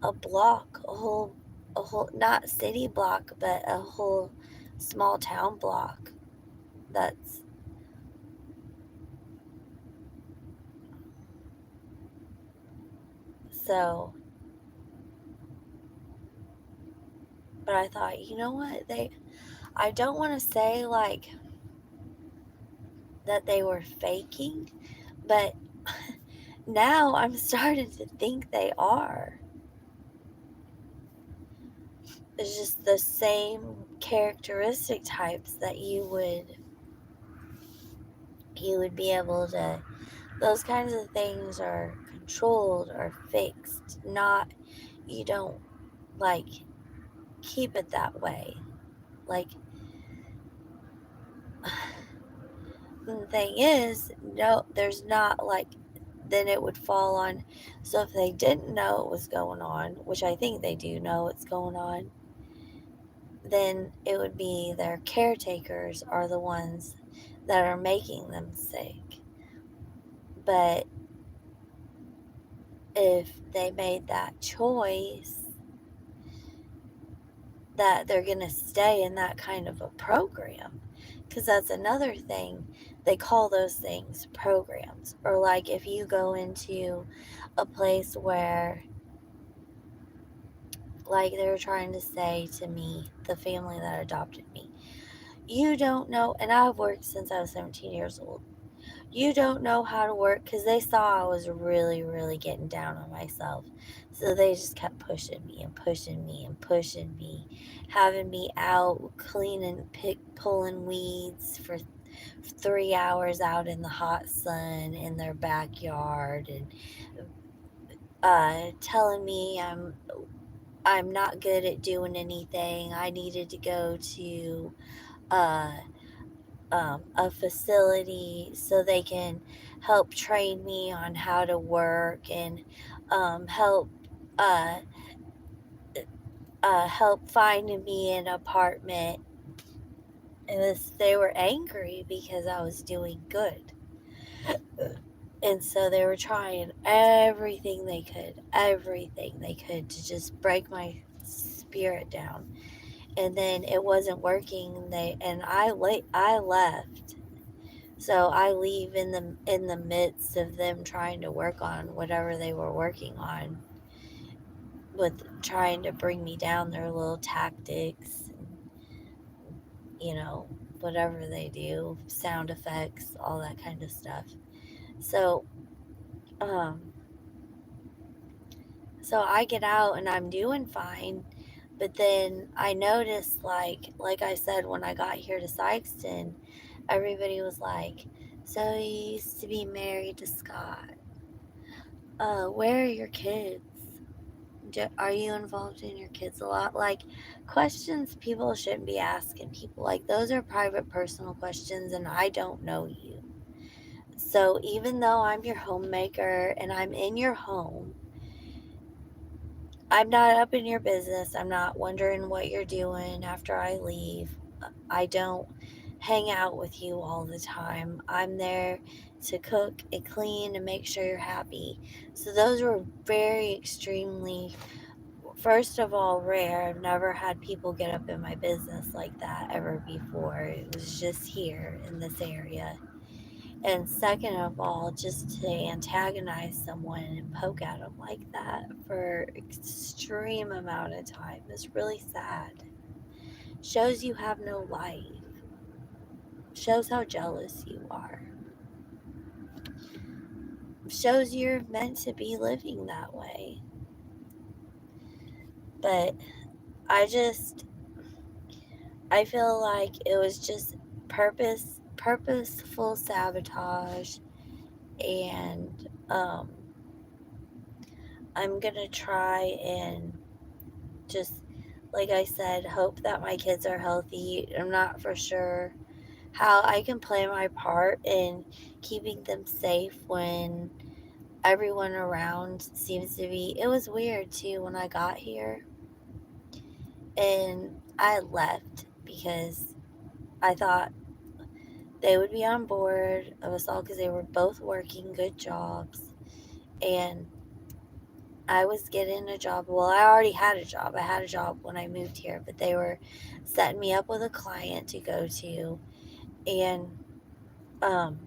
a block, a whole, not city block, but a whole small town block. That's so. But I thought, you know what? I don't want to say like that they were faking, but now I'm starting to think they are. It's just the same characteristic types that you would be able to, those kinds of things are controlled or fixed, not, you don't like keep it that way. Like, the thing is, no, there's not like, then it would fall on. So if they didn't know it was going on, which I think they do know what's going on, then it would be their caretakers are the ones that are making them sick. But if they made that choice that they're going to stay in that kind of a program, because that's another thing, they call those things programs. Or like if you go into a place where, like they were trying to say to me, the family that adopted me, you don't know, and I've worked since I was 17 years old. You don't know how to work, because they saw I was really getting down on myself. So they just kept pushing me and pushing me and pushing me, having me out cleaning, pulling weeds for 3 hours out in the hot sun in their backyard, and telling me I'm not good at doing anything. I needed to go to uh, a facility so they can help train me on how to work, and help uh, help finding me an apartment. And they were angry because I was doing good. And so they were trying everything they could to just break my spirit down. And then it wasn't working. I left. So I leave in the midst of them trying to work on whatever they were working on, with trying to bring me down, their little tactics, you know, whatever they do, sound effects, all that kind of stuff. So um so I get out and I'm doing fine, but then I noticed, like I said, when I got here to Sykeston, everybody was like, "So you used to be married to Scott? Where are your kids? Are you involved in your kids a lot?" Like, questions people shouldn't be asking people. Like, those are private, personal questions, and I don't know you. So even though I'm your homemaker and I'm in your home, I'm not up in your business. I'm not wondering what you're doing after I leave. I don't hang out with you all the time. I'm there to cook and clean and make sure you're happy. So those were very extremely, first of all, rare. I've never had people get up in my business like that ever before. It was just here in this area. And second of all, just to antagonize someone and poke at them like that for extreme amount of time is really sad. Shows you have no life. Shows how jealous you are. Shows you're meant to be living that way. But I just I feel like it was just purposeful sabotage, and I'm gonna try and just, like I said, hope that my kids are healthy. I'm not for sure how I can play my part in keeping them safe when everyone around seems to be. It was weird too when I got here and I left because I thought they would be on board of us all because they were both working good jobs, and I was getting a job. Well, I already had a job. I had a job when I moved here, but they were setting me up with a client to go to. And um,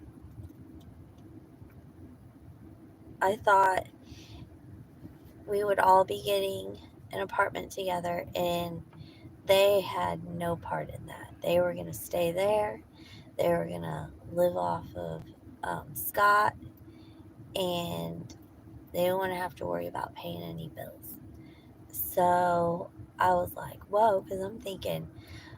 I thought we would all be getting an apartment together, and they had no part in that. They were going to stay there, they were going to live off of Scott, and they didn't want to have to worry about paying any bills. So I was like, whoa, because I'm thinking,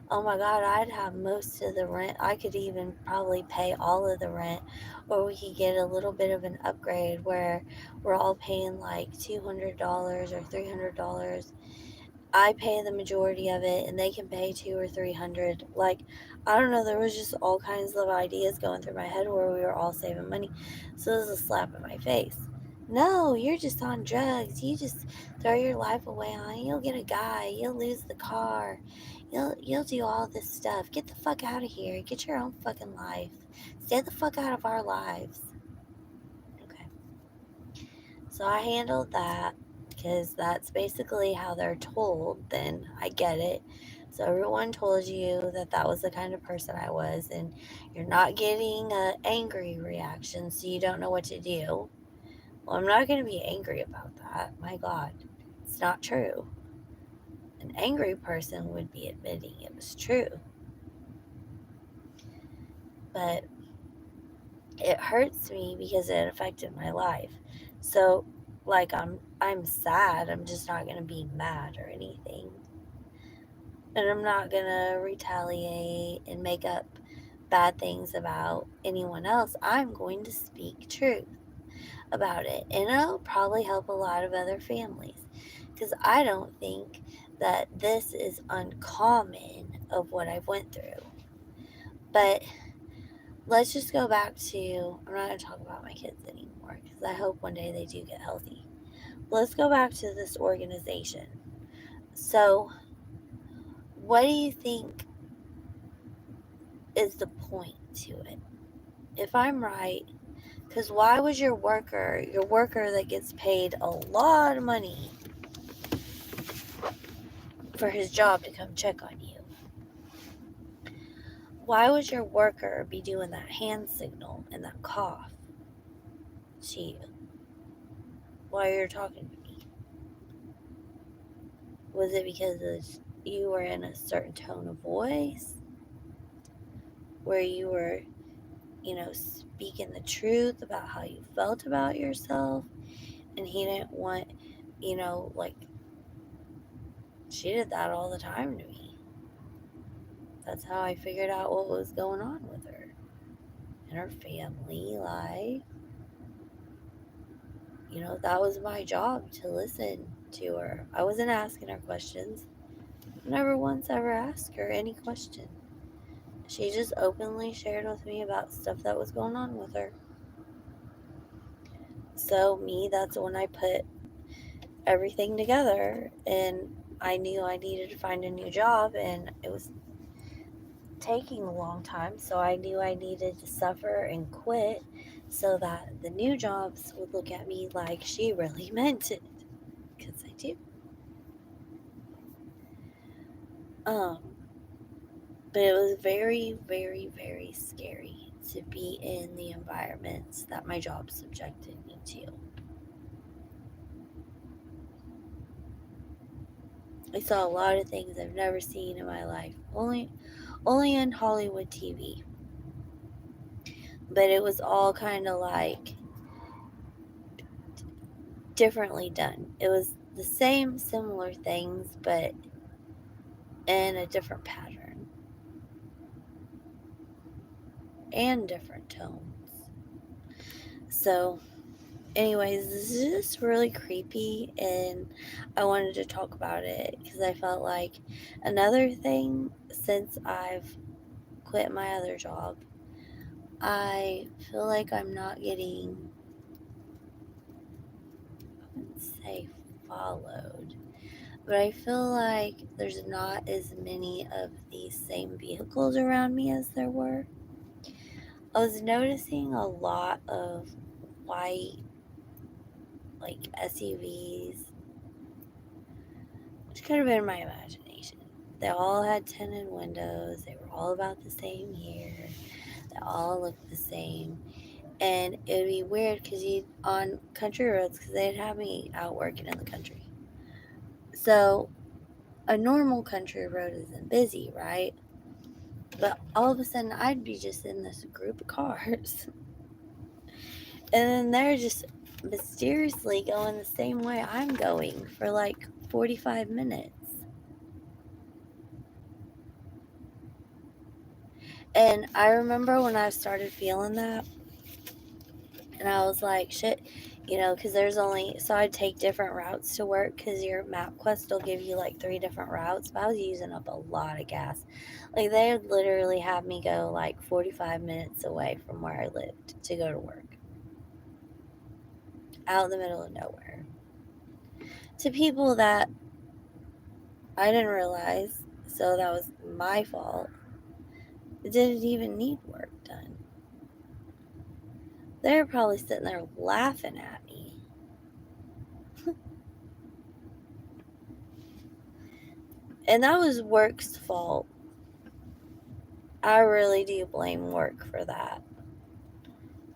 oh my God, I'd have most of the rent. I could even probably pay all of the rent, or we could get a little bit of an upgrade where we're all paying like $200 or $300. I pay the majority of it, and they can pay 200 or 300. Like, I don't know. There was just all kinds of ideas going through my head where we were all saving money. So it was a slap in my face. No, you're just on drugs. You just throw your life away on. You'll get a guy. You'll lose the car. You'll do all this stuff. Get the fuck out of here. Get your own fucking life. Stay the fuck out of our lives. Okay. So I handled that because that's basically how they're told. Then I get it. So everyone told you that that was the kind of person I was, and you're not getting an angry reaction, so you don't know what to do. Well, I'm not going to be angry about that. My God, it's not true. An angry person would be admitting it was true. But it hurts me because it affected my life. So like I'm sad. I'm just not going to be mad or anything. And I'm not going to retaliate and make up bad things about anyone else. I'm going to speak truth about it. And it'll probably help a lot of other families. Because I don't think that this is uncommon of what I've went through. But let's just go back to, I'm not going to talk about my kids anymore because I hope one day they do get healthy. Let's go back to this organization. So, what do you think is the point to it? If I'm right, because why was your worker that gets paid a lot of money for his job to come check on you, why would your worker be doing that hand signal and that cough to you while you're talking to me? Was it because you were in a certain tone of voice where you were, speaking the truth about how you felt about yourself, and he didn't want, like, she did that all the time to me. That's how I figured out what was going on with her and her family life. That was my job, to listen to her. I wasn't asking her questions. Never once ever asked her any question. She just openly shared with me about stuff that was going on with her. So me, that's when I put everything together, and I knew I needed to find a new job, and it was taking a long time, so I knew I needed to suffer and quit so that the new jobs would look at me like she really meant it, because I do. um but it was very, very, very scary to be in the environments that my job subjected me to. I saw a lot of things I've never seen in my life, only in Hollywood TV. But it was all kind of like differently done. It was the same, similar things, but in a different pattern and different tones. So, anyways, this is just really creepy, and I wanted to talk about it because I felt like another thing since I've quit my other job, I feel like I'm not getting, I wouldn't say followed, but I feel like there's not as many of these same vehicles around me as there were. I was noticing a lot of white, like SUVs, which could have been my imagination. They all had tinted windows. They were all about the same year. They all looked the same. And it would be weird because you on country roads, because they'd have me out working in the country. So a normal country road isn't busy, right? But all of a sudden, I'd be just in this group of cars, and then they're just mysteriously going the same way I'm going for like 45 minutes. And I remember when I started feeling that, and I was like, shit, because there's only, so I'd take different routes to work because your MapQuest will give you like 3 different routes, but I was using up a lot of gas. Like, they would literally have me go like 45 minutes away from where I lived to go to work, out in the middle of nowhere, to people that I didn't realize, so that was my fault. It didn't even need work done. They were probably sitting there laughing at me. And that was work's fault. I really do blame work for that.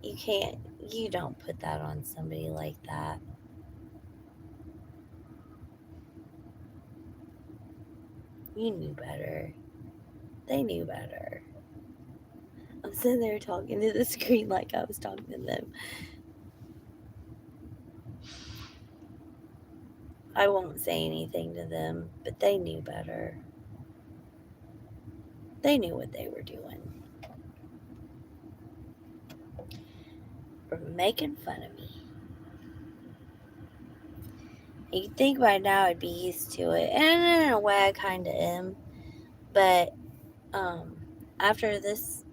You don't put that on somebody like that. You knew better. They knew better. I'm sitting there talking to the screen like I was talking to them. I won't say anything to them, but they knew better. They knew what they were doing. For making fun of me. You'd think by now I'd be used to it, and in a way I kind of am. But after this,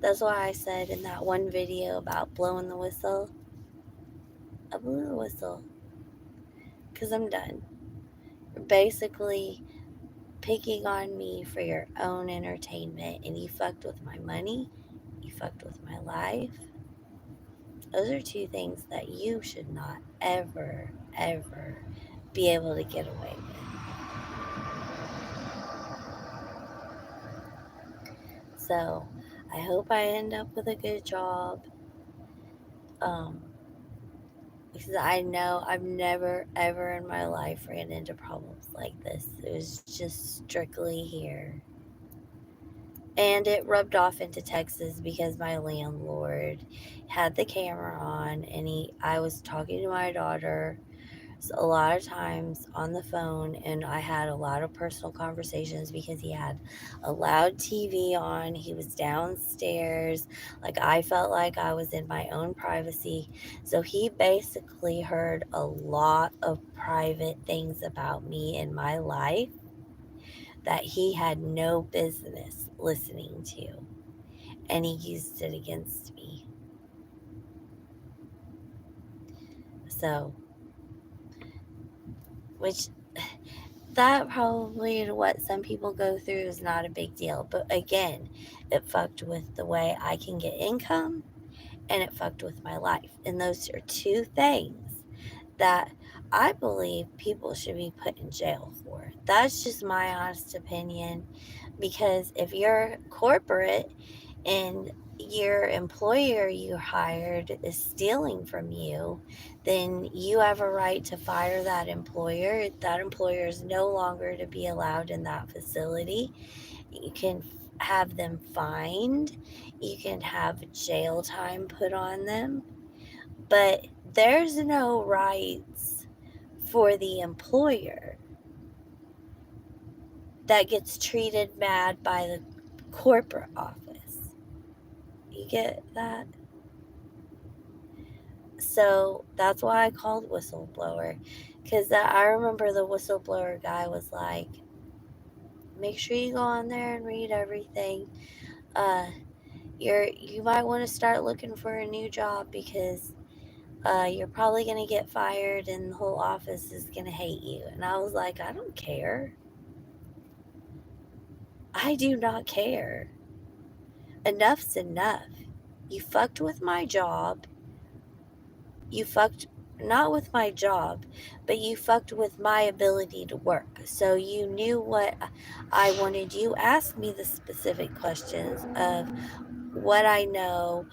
that's why I said in that one video about blowing the whistle, I blew the whistle because I'm done. You're basically picking on me for your own entertainment, and you fucked with my money, you fucked with my life. Those are 2 things that you should not ever, ever be able to get away with. So I hope I end up with a good job. Um, because I know I've never ever in my life ran into problems like this. It was just strictly here. And it rubbed off into Texas because my landlord had the camera on, and I was talking to my daughter a lot of times on the phone, and I had a lot of personal conversations because he had a loud TV on. He was downstairs. Like, I felt like I was in my own privacy. So he basically heard a lot of private things about me in my life that he had no business listening to, and he used it against me. So which that probably to what some people go through is not a big deal. But again, it fucked with the way I can get income and it fucked with my life. And those are two things that I believe people should be put in jail for. That's just my honest opinion. Because if you're corporate and your employer you hired is stealing from you, then you have a right to fire that employer. That employer is no longer to be allowed in that facility. You can have them fined, you can have jail time put on them, but there's no rights for the employer that gets treated bad by the corporate office. You get that? So that's why I called whistleblower, because I remember the whistleblower guy was like, make sure you go on there and read everything. Uh, you might want to start looking for a new job because you're probably gonna get fired and the whole office is gonna hate you. And I was like, I don't care. I do not care. Enough's enough. You fucked with my job. You fucked not with my job, but you fucked with my ability to work. So you knew what I wanted. You asked me the specific questions of what I know,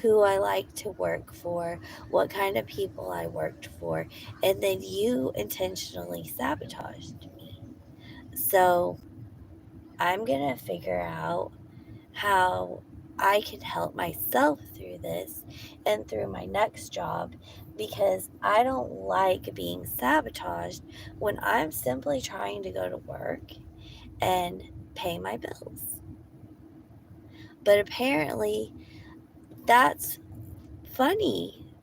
who I like to work for, what kind of people I worked for, and then you intentionally sabotaged me. So I'm going to figure out how I can help myself through this and through my next job because I don't like being sabotaged when I'm simply trying to go to work and pay my bills. But apparently, that's funny.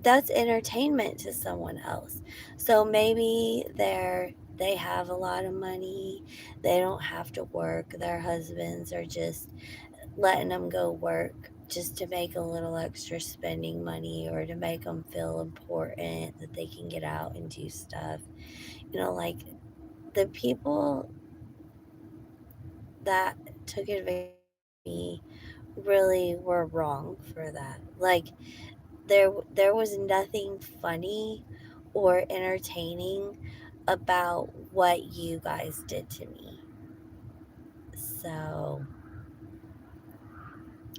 That's entertainment to someone else. So maybe they have a lot of money. They don't have to work. Their husbands are just letting them go work just to make a little extra spending money or to make them feel important that they can get out and do stuff. Like the people that took advantage of me really were wrong for that. Like there was nothing funny or entertaining about what you guys did to me. So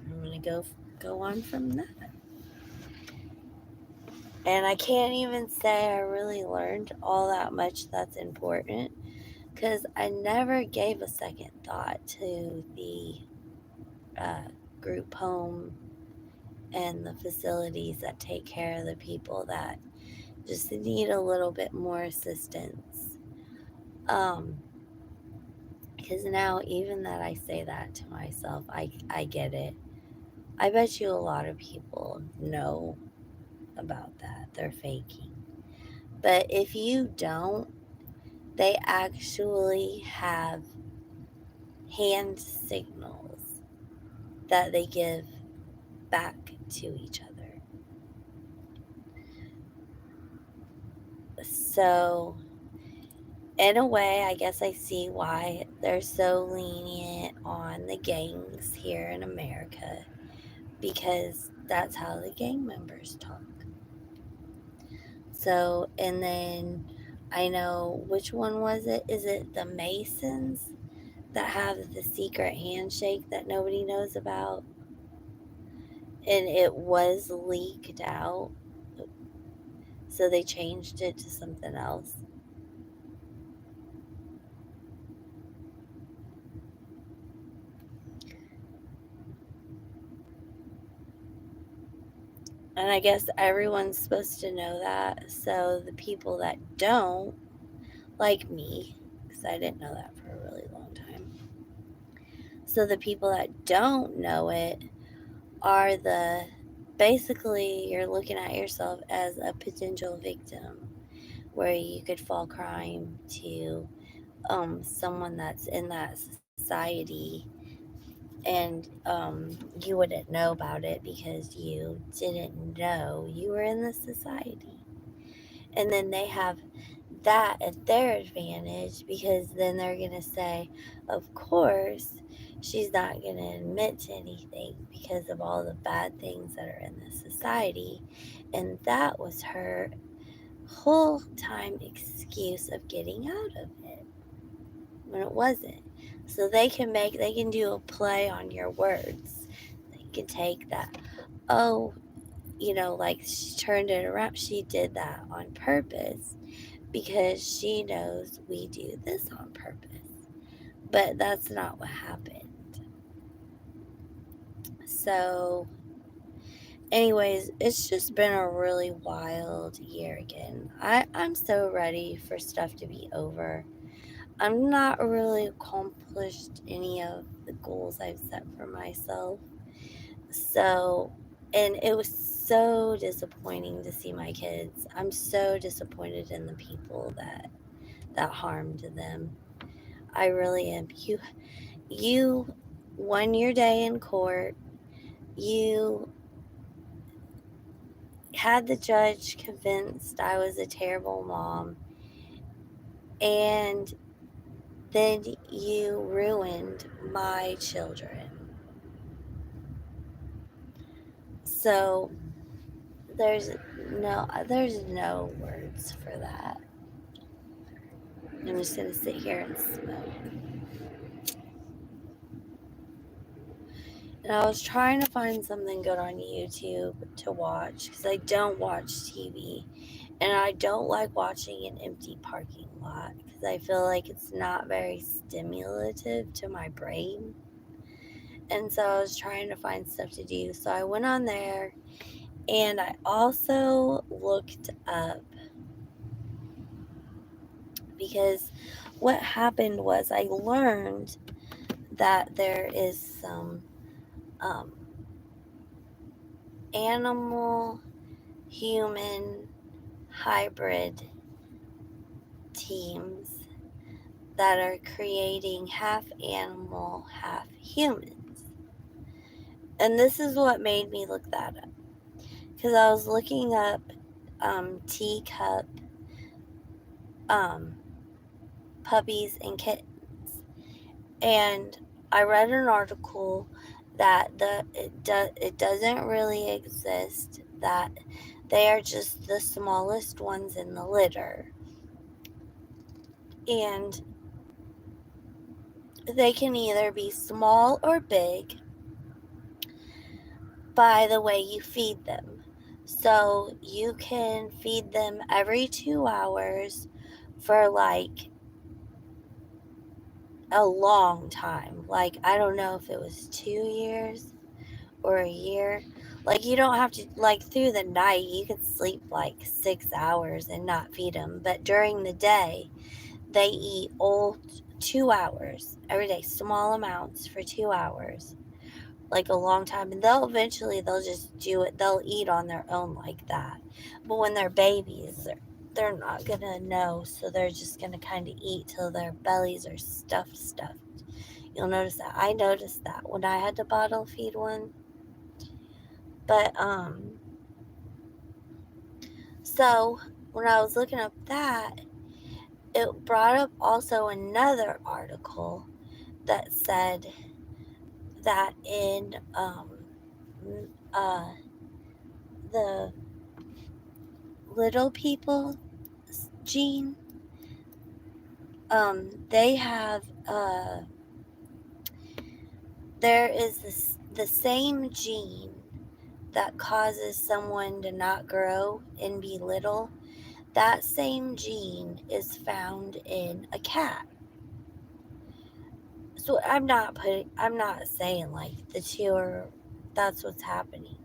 I'm gonna go on from that. And I can't even say I really learned all that much that's important because I never gave a second thought to the uh, group home and the facilities that take care of the people that just need a little bit more assistance. Um, because now, even that I say that to myself, I get it. I bet you a lot of people know about that. They're faking. But if you don't, they actually have hand signals that they give back to each other. So, in a way, I guess I see why they're so lenient on the gangs here in America because that's how the gang members talk. So, and then I know which one was it? Is it the Masons that have the secret handshake that nobody knows about? And it was leaked out, so they changed it to something else. And I guess everyone's supposed to know that. So the people that don't, like me, because I didn't know that for a really long time. So the people that don't know it are the basically you're looking at yourself as a potential victim where you could fall crime to someone that's in that society and you wouldn't know about it because you didn't know you were in the society. And then they have that at their advantage, because then they're going to say, of course, she's not going to admit to anything because of all the bad things that are in the society. And that was her whole time excuse of getting out of it when it wasn't. So they can do a play on your words. They can take that, oh, like she turned it around. She did that on purpose because she knows we do this on purpose. But that's not what happened. So, anyways, it's just been a really wild year again. I'm so ready for stuff to be over. I'm not really accomplished any of the goals I've set for myself. So, and it was so disappointing to see my kids. I'm so disappointed in the people that harmed them. I really am. You won your day in court. You had the judge convinced I was a terrible mom, and then you ruined my children. So there's no words for that. I'm just gonna sit here and smoke. And I was trying to find something good on YouTube to watch because I don't watch TV. And I don't like watching an empty parking lot because I feel like it's not very stimulative to my brain. And so I was trying to find stuff to do. So I went on there and I also looked up, because what happened was I learned that there is some um, animal human hybrid teams that are creating half animal, half humans. And this is what made me look that up. Because I was looking up teacup puppies and kittens. And I read an article that it doesn't really exist, that they are just the smallest ones in the litter. And they can either be small or big by the way you feed them. So you can feed them every 2 hours for like a long time. Like, I don't know if it was 2 years or a year. Like, you don't have to, like, through the night, you could sleep like 6 hours and not feed them. But during the day, they eat 2 hours every day, small amounts for 2 hours, like a long time. And they'll just do it. They'll eat on their own like that. But when they're babies, they're not gonna know, so they're just gonna kind of eat till their bellies are stuffed. You'll notice that. I noticed that when I had to bottle feed one. But so when I was looking up that, it brought up also another article that said that in the little people gene, they have there is the same gene that causes someone to not grow and be little. That same gene is found in a cat. So I'm not saying like the two are, that's what's happening.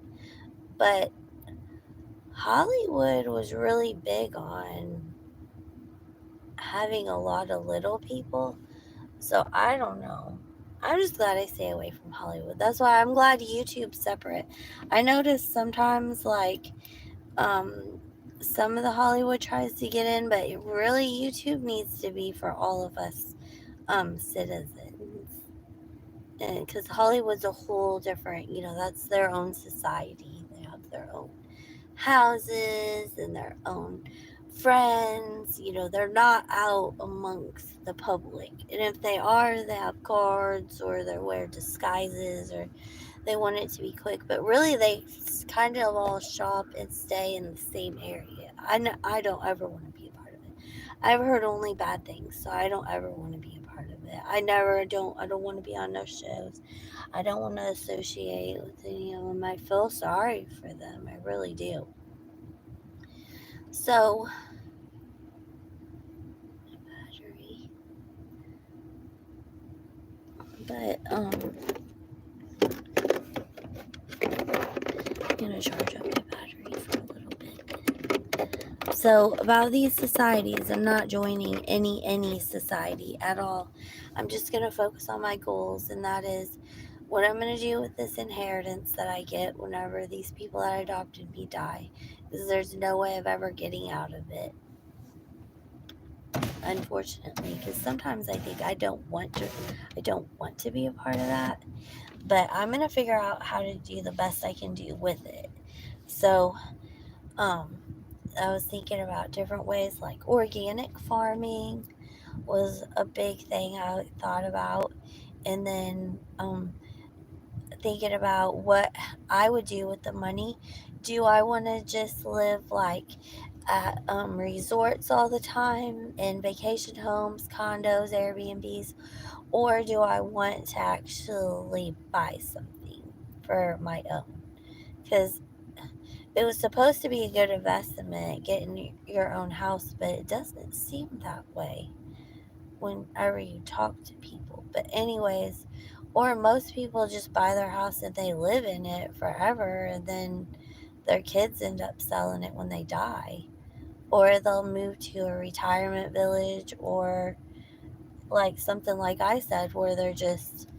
But Hollywood was really big on having a lot of little people. So I don't know. I'm just glad I stay away from Hollywood. That's why I'm glad YouTube's separate. I notice sometimes like some of the Hollywood tries to get in, but really YouTube needs to be for all of us citizens. And because Hollywood's a whole different, that's their own society. They have their own houses and their own friends, they're not out amongst the public. And if they are, they have guards or they wear disguises or they want it to be quick. But really, they kind of all shop and stay in the same area. I don't ever want to be a part of it. I've heard only bad things, so I don't ever want to be a part of it. I don't want to be on those shows. I don't want to associate with any of them. I feel sorry for them. I really do. So, battery. But I'm gonna charge up my battery for a little bit. So about these societies, I'm not joining any society at all. I'm just gonna focus on my goals, and that is what I'm gonna do with this inheritance that I get whenever these people that adopted me die. Because there's no way of ever getting out of it, unfortunately. Because sometimes I think I don't want to be a part of that. But I'm gonna figure out how to do the best I can do with it. So, um, I was thinking about different ways, like organic farming was a big thing I thought about, and then thinking about what I would do with the money. Do I want to just live like at resorts all the time, in vacation homes, condos, Airbnbs, or do I want to actually buy something for my own? Because it was supposed to be a good investment getting your own house, but it doesn't seem that way whenever you talk to people. But, anyways, or most people just buy their house and they live in it forever, and then their kids end up selling it when they die. Or they'll move to a retirement village, or like something like I said, where they're just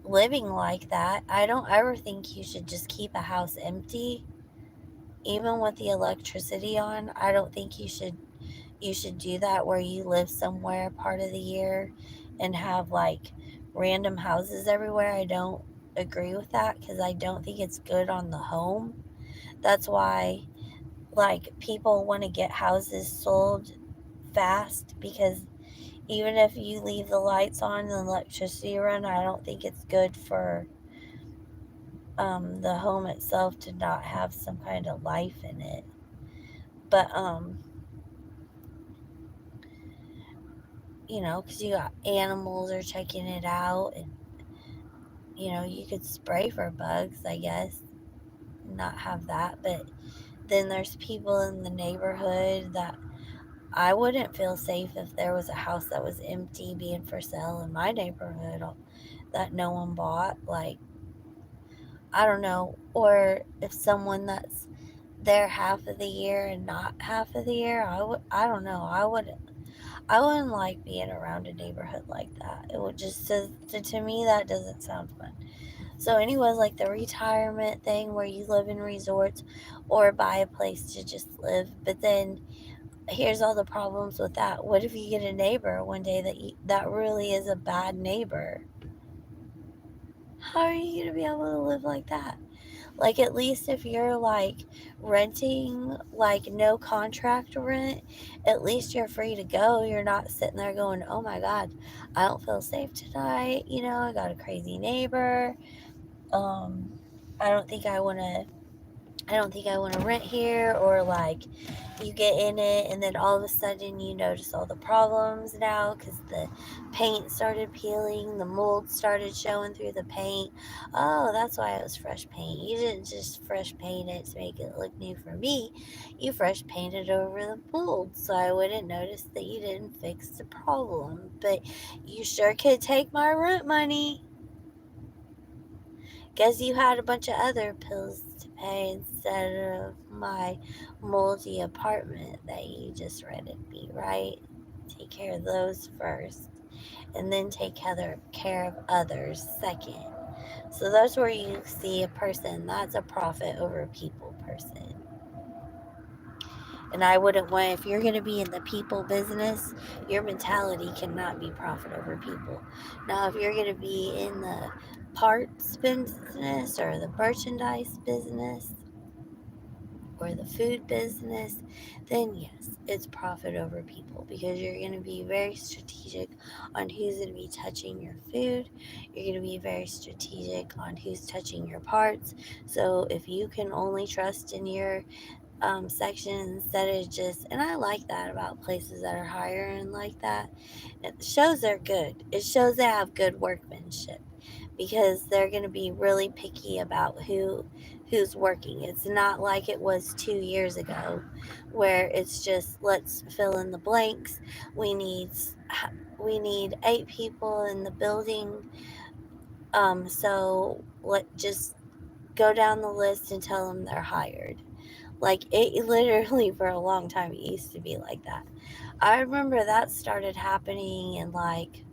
living like that. I don't ever think you should just keep a house empty even with the electricity on. I don't think you should do that where you live somewhere part of the year and have like random houses everywhere. I don't agree with that because I don't think it's good on the home. That's why like people want to get houses sold fast, because even if you leave the lights on and the electricity run, I don't think it's good for the home itself to not have some kind of life in it. But because you got animals are checking it out, and you could spray for bugs, I guess, not have that. But then there's people in the neighborhood that I wouldn't feel safe if there was a house that was empty being for sale in my neighborhood that no one bought. Like, I don't know. Or if someone that's there half of the year and not half of the year, I don't know. I wouldn't like being around a neighborhood like that. It would just to me that doesn't sound fun. So, anyways, like the retirement thing where you live in resorts or buy a place to just live. But then here's all the problems with that. What if you get a neighbor one day that really is a bad neighbor? How are you going to be able to live like that? Like, at least if you're like renting, like no contract rent, at least you're free to go. You're not sitting there going, oh my God, I don't feel safe tonight. I got a crazy neighbor. Um, I don't think I want to I don't think I want to rent here. Or like you get in it and then all of a sudden you notice all the problems now because the paint started peeling, the mold started showing through the paint. Oh, that's why it was fresh paint. You didn't just fresh paint it to make it look new for me. You fresh painted over the mold so I wouldn't notice that you didn't fix the problem. But you sure could take my rent money. Guess you had a bunch of other bills to pay instead of my moldy apartment that you just rented me, right? Take care of those first, and then take care of others second. So that's where you see a person that's a profit over people person. And I wouldn't want, if you're going to be in the people business, your mentality cannot be profit over people. Now, if you're going to be in the parts business or the merchandise business or the food business, then yes, it's profit over people because you're going to be very strategic on who's going to be touching your food. You're going to be very strategic on who's touching your parts. So if you can only trust in your section instead of just, and I like that about places that are hiring like that. It shows they're good. It shows they have good workmanship because they're going to be really picky about who's working. It's not like it was 2 years ago where it's just let's fill in the blanks. We need we need 8 people in the building. So let just go down the list and tell them they're hired. Like it literally for a long time it used to be like that. I remember that started happening in like,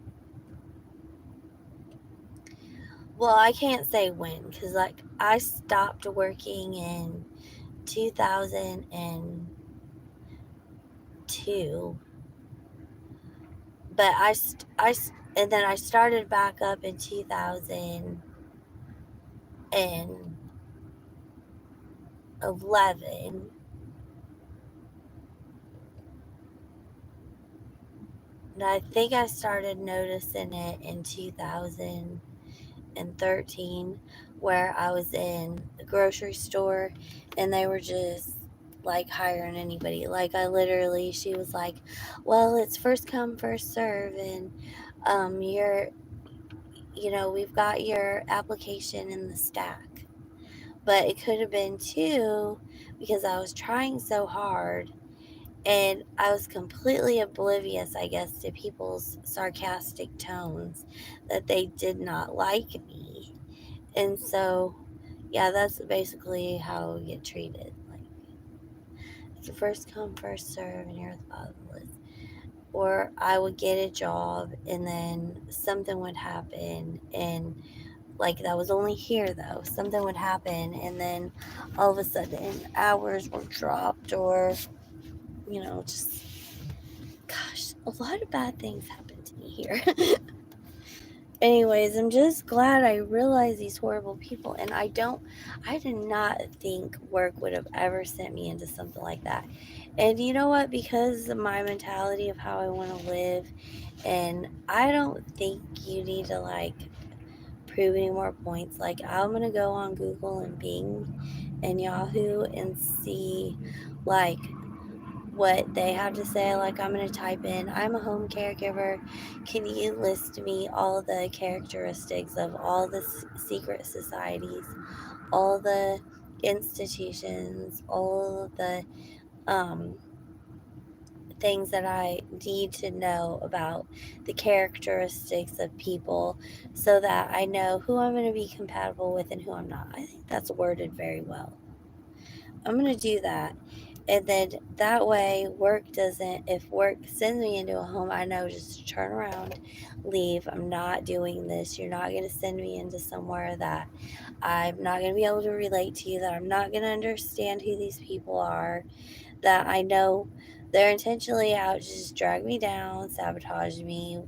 well, I can't say when because like I stopped working in 2002, but and then I started back up in 2011. And I think I started noticing it in 2013 where I was in the grocery store and they were just like hiring anybody. Like I literally, she was like, well, it's first come, first serve. And you're, we've got your application in the stack. But it could have been too because I was trying so hard and I was completely oblivious, I guess, to people's sarcastic tones that they did not like me. And so, yeah, that's basically how we get treated. Like, it's a first come, first serve, and you're at the bottom of the list. Or I would get a job and then something would happen and like that was only here though. Something would happen and then all of a sudden hours were dropped or just gosh, a lot of bad things happened to me here. Anyways, I'm just glad I realized these horrible people, and I did not think work would have ever sent me into something like that. And you know what? Because of my mentality of how I want to live, and I don't think you need to like prove any more points. Like, I'm gonna go on Google and Bing and Yahoo and see like what they have to say. Like, I'm going to type in, I'm a home caregiver. Can you list me all the characteristics of all the secret societies, all the institutions, all the um, things that I need to know about the characteristics of people so that I know who I'm going to be compatible with and who I'm not? I think that's worded very well. I'm going to do that. And then that way, if work sends me into a home, I know just to turn around, leave. I'm not doing this. You're not going to send me into somewhere that I'm not going to be able to relate to, that I'm not going to understand who these people are, that I know they're intentionally out to just drag me down, sabotage me.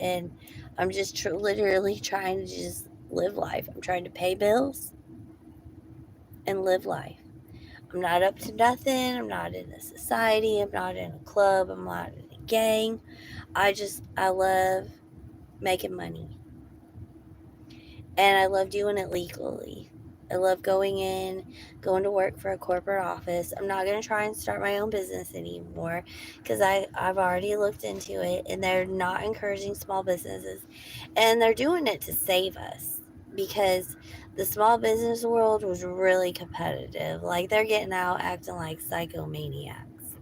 And I'm just literally trying to just live life. I'm trying to pay bills and live life. I'm not up to nothing. I'm not in a society. I'm not in a club. I'm not in a gang. I love making money. And I love doing it legally. I love going to work for a corporate office. I'm not going to try and start my own business anymore because I've already looked into it and they're not encouraging small businesses. And they're doing it to save us because the small business world was really competitive. Like, they're getting out acting like psychomaniacs.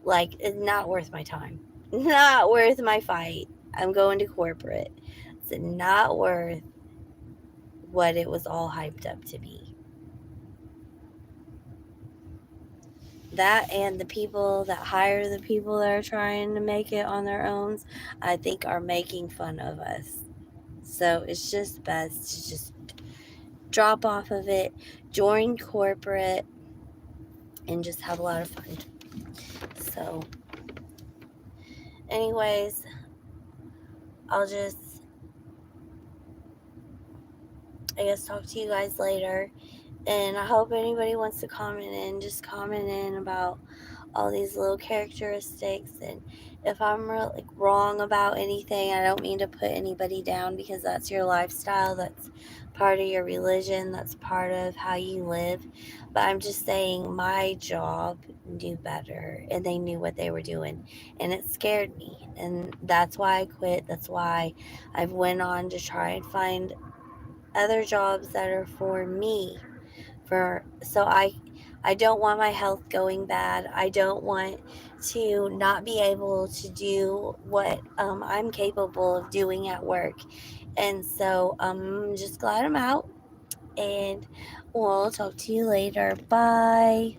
Like, it's not worth my time. Not worth my fight. I'm going to corporate. It's not worth what it was all hyped up to be. That and the people that hire the people that are trying to make it on their own, I think are making fun of us. So it's just best to just drop off of it, join corporate, and just have a lot of fun. So, anyways, I'll just, I guess, talk to you guys later. And I hope anybody wants to comment in, just comment in about all these little characteristics. And if I'm like wrong about anything, I don't mean to put anybody down, because that's your lifestyle, that's part of your religion, that's part of how you live. But I'm just saying my job knew better, and they knew what they were doing, and it scared me, and that's why I quit. That's why I've went on to try and find other jobs that are for me, for so I don't want my health going bad. I don't want to not be able to do what I'm capable of doing at work. And so I'm just glad I'm out, and we'll talk to you later. Bye.